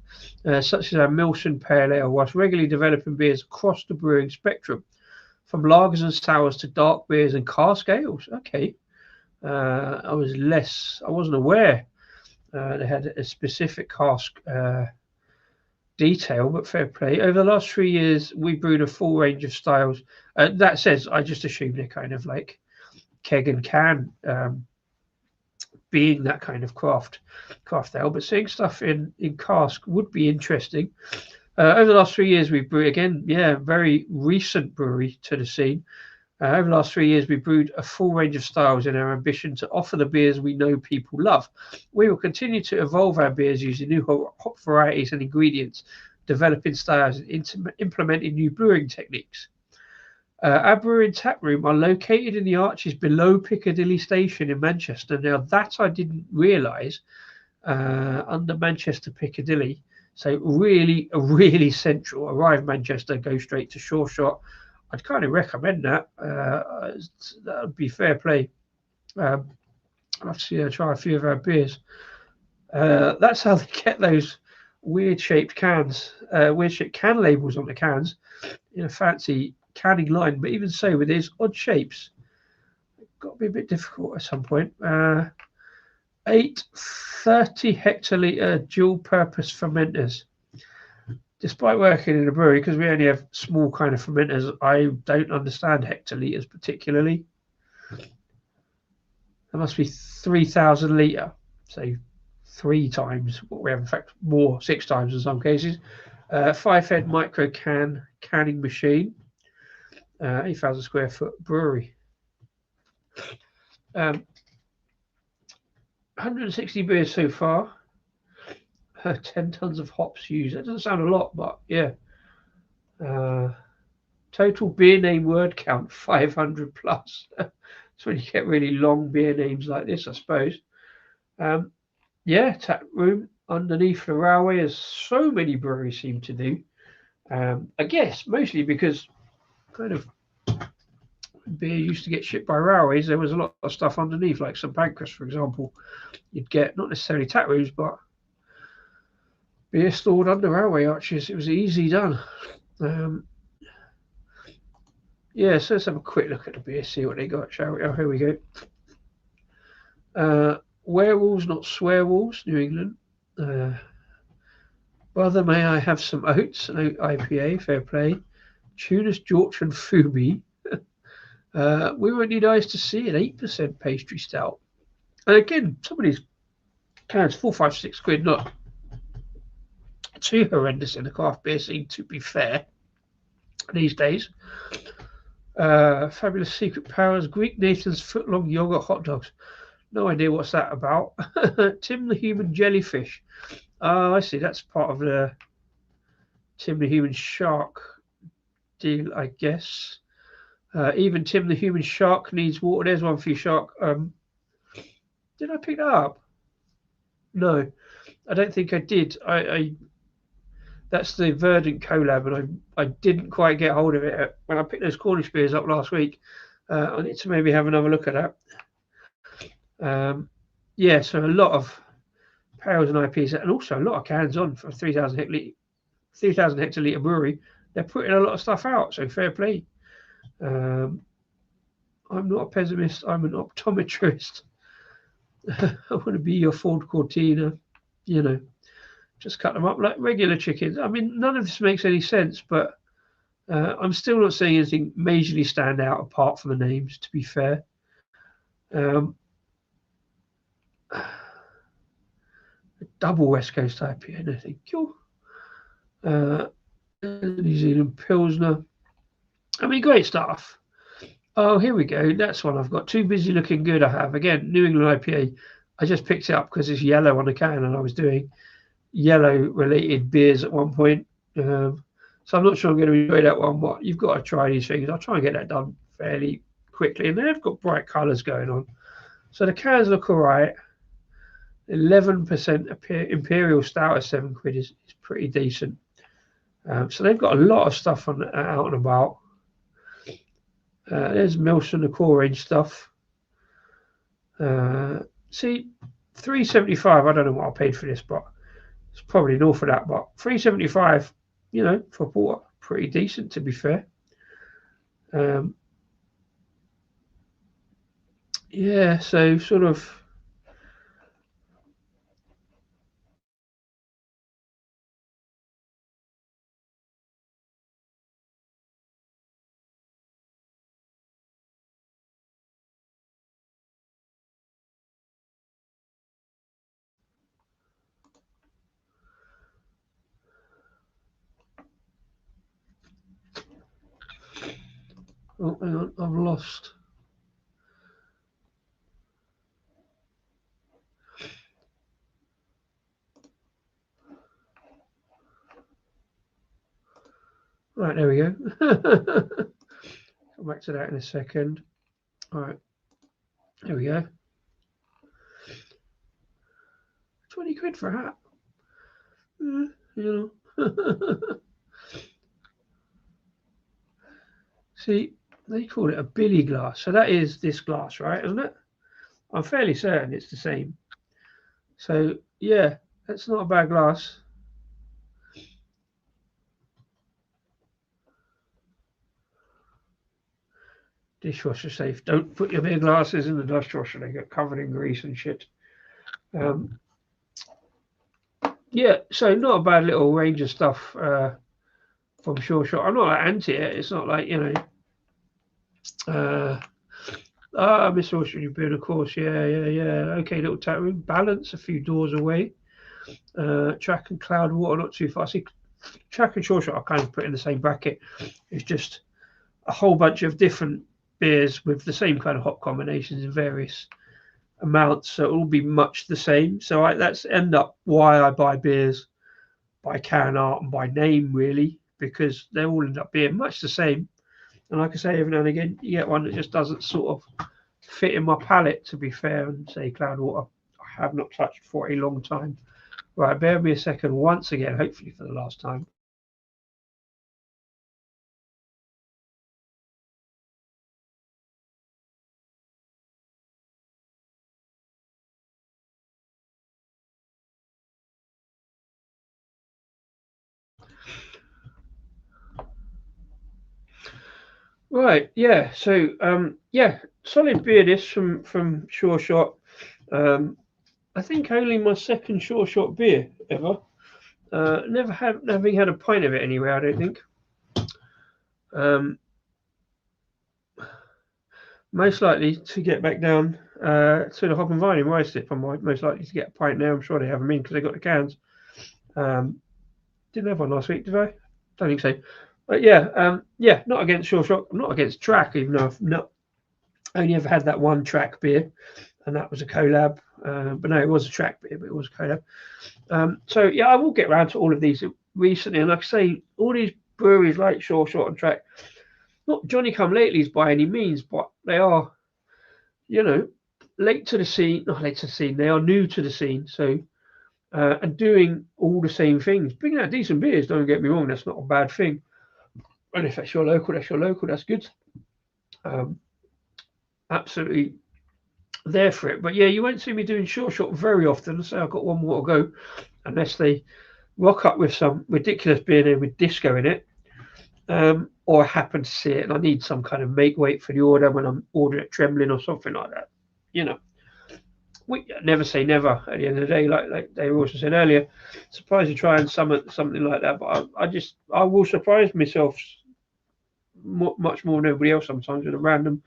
such as our Milson Pale Ale, whilst regularly developing beers across the brewing spectrum, from lagers and sours to dark beers and cask ales. Okay. I wasn't aware they had a specific cask detail, but fair play. Over the last 3 years, we brewed a full range of styles. That says, I just assume they're kind of like keg and can, being that kind of craft ale, but seeing stuff in cask would be interesting. Over the last 3 years, we've brewed, again, very recent brewery to the scene. Over the last 3 years, we brewed a full range of styles in our ambition to offer the beers we know people love. We will continue to evolve our beers using new hop varieties and ingredients, developing styles and implementing new brewing techniques. Our brewery and tap room are located in the arches below Piccadilly Station in Manchester. Now, that I didn't realise, under Manchester Piccadilly. So really central. Arrive Manchester, go straight to Sureshot. I'd kind of recommend that. That would be fair play. I'll have to try a few of our beers. That's how they get those weird-shaped cans, weird-shaped can labels on the cans in a fancy canning line. But even so, with these odd shapes, it's got to be a bit difficult at some point. 8 30 hectolitre dual-purpose fermenters. Despite working in a brewery, because we only have small kind of fermenters, I don't understand hectolitres particularly. There must be 3,000 litre, so 3 times what we have. In fact, more, 6 times in some cases. 5-head micro canning machine. 8,000 square foot brewery. 160 beers so far. 10 tons of hops used. That doesn't sound a lot, but yeah. Total beer name word count 500 plus. That's when you get really long beer names like this, I suppose. Tap room underneath the railway, as so many breweries seem to do. I guess mostly because kind of beer used to get shipped by railways. There was a lot of stuff underneath, like St Pancras, for example. You'd get not necessarily tap rooms, but beer stored under railway arches. It was easily done. So let's have a quick look at the beer, see what they got, shall we? Oh, here we go. Werewolves, not swearwolves, New England. Brother, may I have some oats? An oat IPA, fair play. Tunis, George and Fubi. We won't need eyes to see an 8% pastry stout. And again, some of these cans, 4, 5, 6 quid, not too horrendous in the craft beer scene, to be fair, these days. Fabulous Secret Powers, Greek Nathan's footlong yogurt hot dogs. No idea what's that about. Tim the Human Jellyfish. I see, that's part of the Tim the Human Shark deal, I guess. Even Tim the Human Shark needs water. There's one for you, Shark. Did I pick that up? No, I don't think I did. That's the Verdant collab, and I didn't quite get hold of it when I picked those Cornish beers up last week. I need to maybe have another look at that. So a lot of pails and IPs, and also a lot of cans on for 3,000 hectolitre brewery. They're putting a lot of stuff out, so fair play. I'm not a pessimist. I'm an optometrist. I want to be your Ford Cortina, just cut them up like regular chickens. I mean, none of this makes any sense, but I'm still not seeing anything majorly stand out apart from the names, to be fair. A double West Coast IPA, I think. New Zealand Pilsner. I mean, great stuff. Oh, here we go. That's one I've got. Too Busy Looking Good, I have. Again, New England IPA. I just picked it up because it's yellow on the can, and I was doing yellow-related beers at one point. So I'm not sure I'm going to enjoy that one. You've got to try these things. I'll try and get that done fairly quickly, and they've got bright colours going on. So the cans look all right. 11% Imperial Stout at £7 is pretty decent. So they've got a lot of stuff on out and about. There's Milson, the core range stuff. See, £3.75. I don't know what I paid for this, but it's probably north of that. But £3.75, you know, for porter, pretty decent to be fair. Yeah, so sort of. Oh, hang on, I've lost. Right, there we go. Come back to that in a second. All right, there we go. 20 quid for a hat. You know. See, they call it a billy glass. So that is this glass, right? Isn't it? I'm fairly certain it's the same. So, yeah, that's not a bad glass. Dishwasher safe. Don't put your beer glasses in the dishwasher. They get covered in grease and shit. Yeah, so not a bad little range of stuff from Sureshot. I'm not like anti it. It's not like, you know, Miss Ocean, you've been, of course. Yeah. Okay, little tap room. Balance a few doors away. Track and Cloud Water, not too far. See, Track and Sureshot are kind of put in the same bracket. It's just a whole bunch of different beers with the same kind of hop combinations in various amounts, so it'll be much the same. So that's end up why I buy beers by can art and by name, really, because they all end up being much the same. And like I say, every now and again you get one that just doesn't sort of fit in my palate, to be fair. And say Cloudwater I have not touched for a long time. Right, bear with me a second once again, hopefully for the last time. Right, yeah. So yeah, solid beer this from Sureshot. I think only my second Sureshot beer ever. Never having had a pint of it anywhere, I don't think. Most likely to get back down to the Hop and Vine in Westie. I'm most likely to get a pint now. I'm sure they have them in because they got the cans. Didn't have one last week, did I? Don't think so. But yeah, yeah, not against Sureshot. I'm not against Track, even though I've not only ever had that one Track beer, and that was a collab. But no, it was a Track beer, but it was a collab. So yeah, I will get around to all of these recently, and like I say, all these breweries like Sureshot and Track, not Johnny come latelys by any means, but they are, you know, late to the scene. Not late to the scene. They are new to the scene. So and doing all the same things, bringing out decent beers. Don't get me wrong, that's not a bad thing. And if that's your local, that's your local. That's good. Absolutely there for it. But yeah, you won't see me doing Sureshot very often. So I've got one more to go, unless they rock up with some ridiculous beer name with disco in it, or I happen to see it and I need some kind of make weight for the order when I'm ordering at Trembling or something like that. You know, we never say never. At the end of the day, like they also said earlier, surprise you trying something like that. But I will surprise myself much more than everybody else sometimes with a random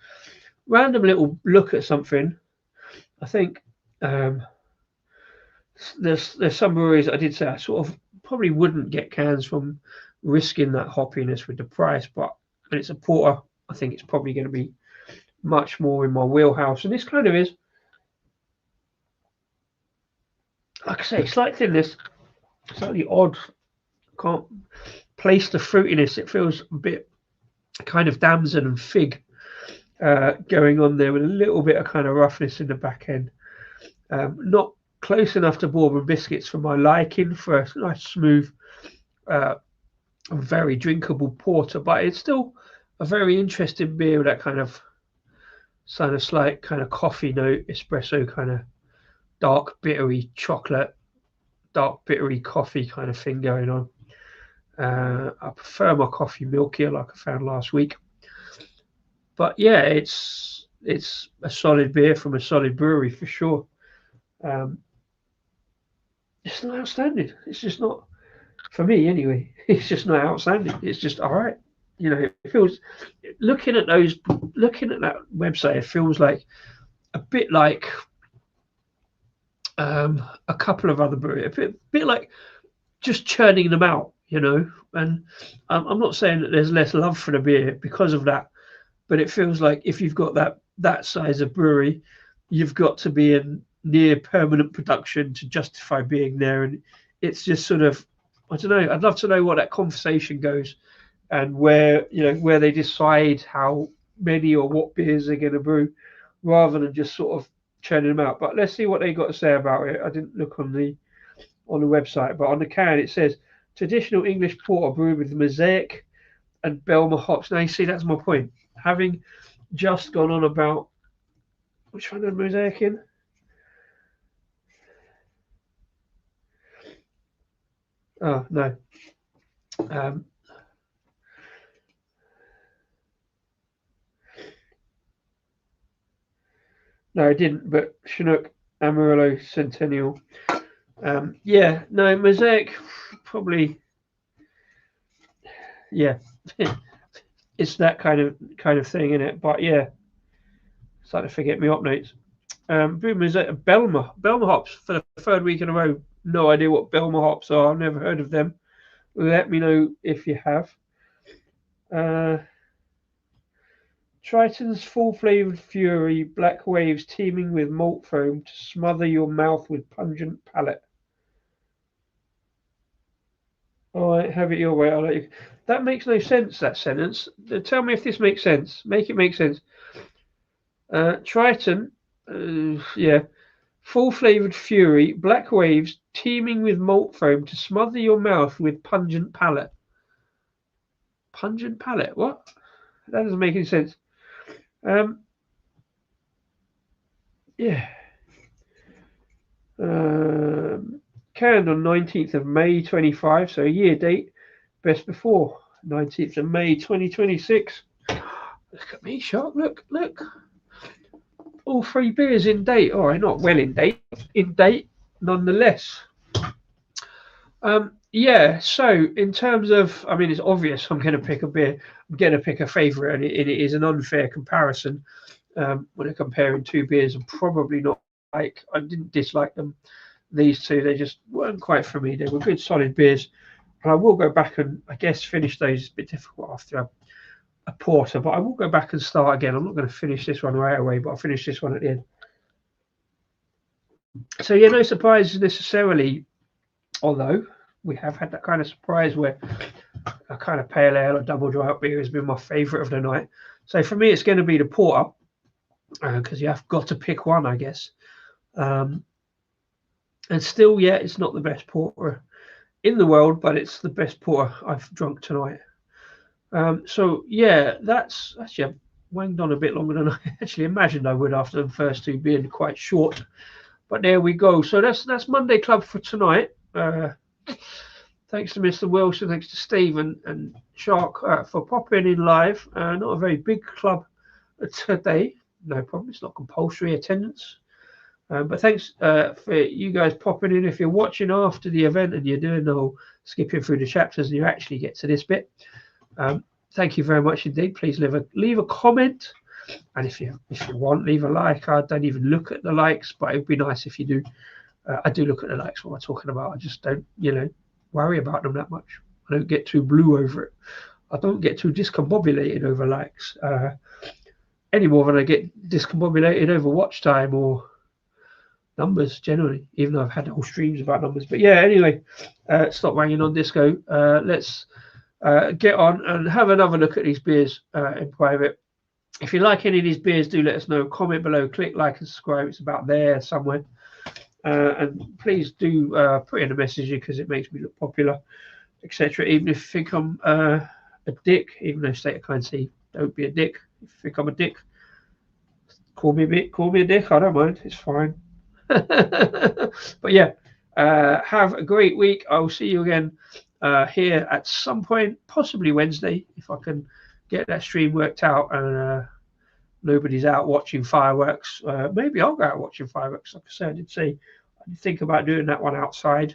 little look at something. I think there's some breweries I did say I sort of probably wouldn't get cans from, risking that hoppiness with the price, but when it's a porter, I think it's probably going to be much more in my wheelhouse. And this kind of is, like I say, slight thinness, slightly odd. Can't place the fruitiness. It feels a bit kind of damson and fig. going on there with a little bit of kind of roughness in the back end. Not close enough to bourbon biscuits for my liking for a nice smooth, very drinkable porter, but it's still a very interesting beer with that kind of slight kind of coffee note, espresso kind of dark bittery chocolate, dark bittery coffee kind of thing going on. I prefer my coffee milkier, like I found last week. But yeah, it's a solid beer from a solid brewery for sure. It's not outstanding. It's just not, for me anyway. It's just not outstanding. It's just all right. You know, it feels, looking at that website, it feels like a bit like a couple of other breweries, a bit like just churning them out, you know. And I'm not saying that there's less love for the beer because of that, but it feels like if you've got that size of brewery, you've got to be in near permanent production to justify being there. And it's just sort of, I don't know. I'd love to know what that conversation goes, and where they decide how many or what beers they're going to brew, rather than just sort of churning them out. But let's see what they got to say about it. I didn't look on the website, but on the can it says traditional English porter brewed with Mosaic and Belmer hops. Now you see, that's my point. Having just gone on about which one had Mosaic in. Oh no. No, it didn't, but Chinook, Amarillo, Centennial. Yeah, no, Mosaic probably. Yeah, it's that kind of thing in it. But yeah, starting to forget me up notes. Brew Mosaic, Belmer hops for the third week in a row. No idea what Belmer hops are. I've never heard of them. Let me know if you have. Triton's full-flavored fury, black waves teeming with malt foam to smother your mouth with pungent palate. All right, have it your way. I'll let you. That makes no sense, that sentence. Tell me if this makes sense. Make it make sense. Triton, yeah. Full-flavored fury, black waves teeming with malt foam to smother your mouth with pungent palate. Pungent palate? What? That doesn't make any sense. Yeah. Canned on 19th of May 25, so a year date. Best before 19th of May 2026. Look at me, Shark. Look. All three beers in date. All right, not well in date nonetheless. Yeah, so in terms of, I mean, it's obvious I'm going to pick a beer. I'm going to pick a favourite, and it is an unfair comparison when I'm comparing two beers. I'm probably not I didn't dislike them. These two, they just weren't quite for me. They were good, solid beers. And I will go back and, I guess, finish those. It's a bit difficult after a porter, but I will go back and start again. I'm not going to finish this one right away, but I'll finish this one at the end. So, yeah, no surprises necessarily, although we have had that kind of surprise where a kind of pale ale or double dry hop beer has been my favourite of the night. So for me, it's going to be the porter, because you have got to pick one, I guess. And still, yeah, it's not the best porter in the world, but it's the best porter I've drunk tonight. So yeah, that's actually, I've wanged on a bit longer than I actually imagined I would after the first two being quite short. But there we go. So that's Monday Club for tonight. Thanks to Mr. Wilson, thanks to Steve and Shark for popping in live. Not a very big club today. No problem. It's not compulsory attendance. But thanks for you guys popping in. If you're watching after the event and you're doing the whole skipping through the chapters and you actually get to this bit, thank you very much indeed. Please leave a comment, and if you want, leave a like. I don't even look at the likes, but it'd be nice if you do. I do look at the likes. What I'm talking about, I just don't worry about them that much. I don't get too blue over it. I don't get too discombobulated over likes any more than I get discombobulated over watch time or numbers generally, even though I've had whole streams about numbers. But yeah, anyway, stop banging on disco. Let's get on and have another look at these beers in private. If you like any of these beers, do let us know. Comment below, click like and subscribe. It's about there somewhere. And please do put in a message because it makes me look popular, etc. Even if you think I'm a dick, even though State of Kind say don't be a dick. If you think I'm a dick, call me a dick. I don't mind. It's fine. But yeah, have a great week. I will see you again here at some point, possibly Wednesday, if I can get that stream worked out and nobody's out watching fireworks. Maybe I'll go out watching fireworks. Like I said, I did think about doing that one outside.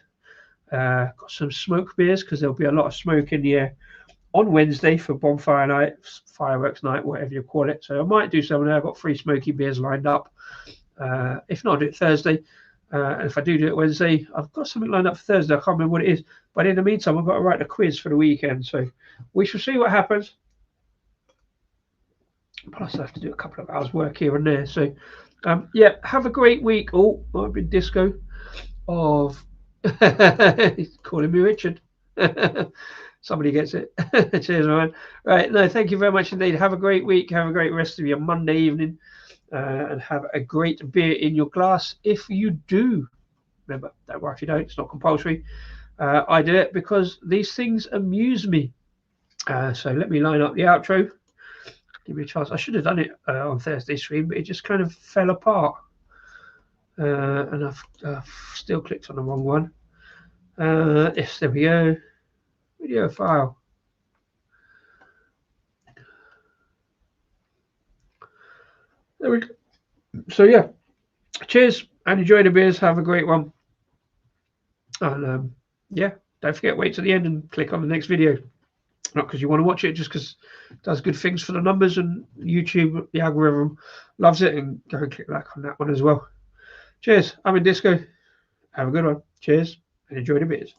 Got some smoke beers because there'll be a lot of smoke in the air on Wednesday for bonfire night, fireworks night, whatever you call it. So I might do some there. I've got 3 smoky beers lined up. If not, I'll do it Thursday. And if I do it Wednesday, I've got something lined up for Thursday. I can't remember what it is. But in the meantime, I've got to write a quiz for the weekend. So we shall see what happens. Plus, I have to do a couple of hours work here and there. So, yeah, have a great week. Oh, I've been disco of he's calling me Richard. Somebody gets it. Cheers, man. Right, no, thank you very much indeed. Have a great week. Have a great rest of your Monday evening. And have a great beer in your glass if you do. Remember, don't worry if you don't, it's not compulsory. I do it because these things amuse me. So let me line up the outro. Give me a chance. I should have done it on Thursday stream, but it just kind of fell apart. And I've still clicked on the wrong one. Yes, there we go. Video file. There we go. So yeah, cheers and enjoy the beers. Have a great one. And yeah, don't forget, wait to the end and click on the next video. Not because you want to watch it, just because it does good things for the numbers and YouTube, the algorithm loves it, and go and click like on that one as well. Cheers. I'm in disco. Have a good one. Cheers and enjoy the beers.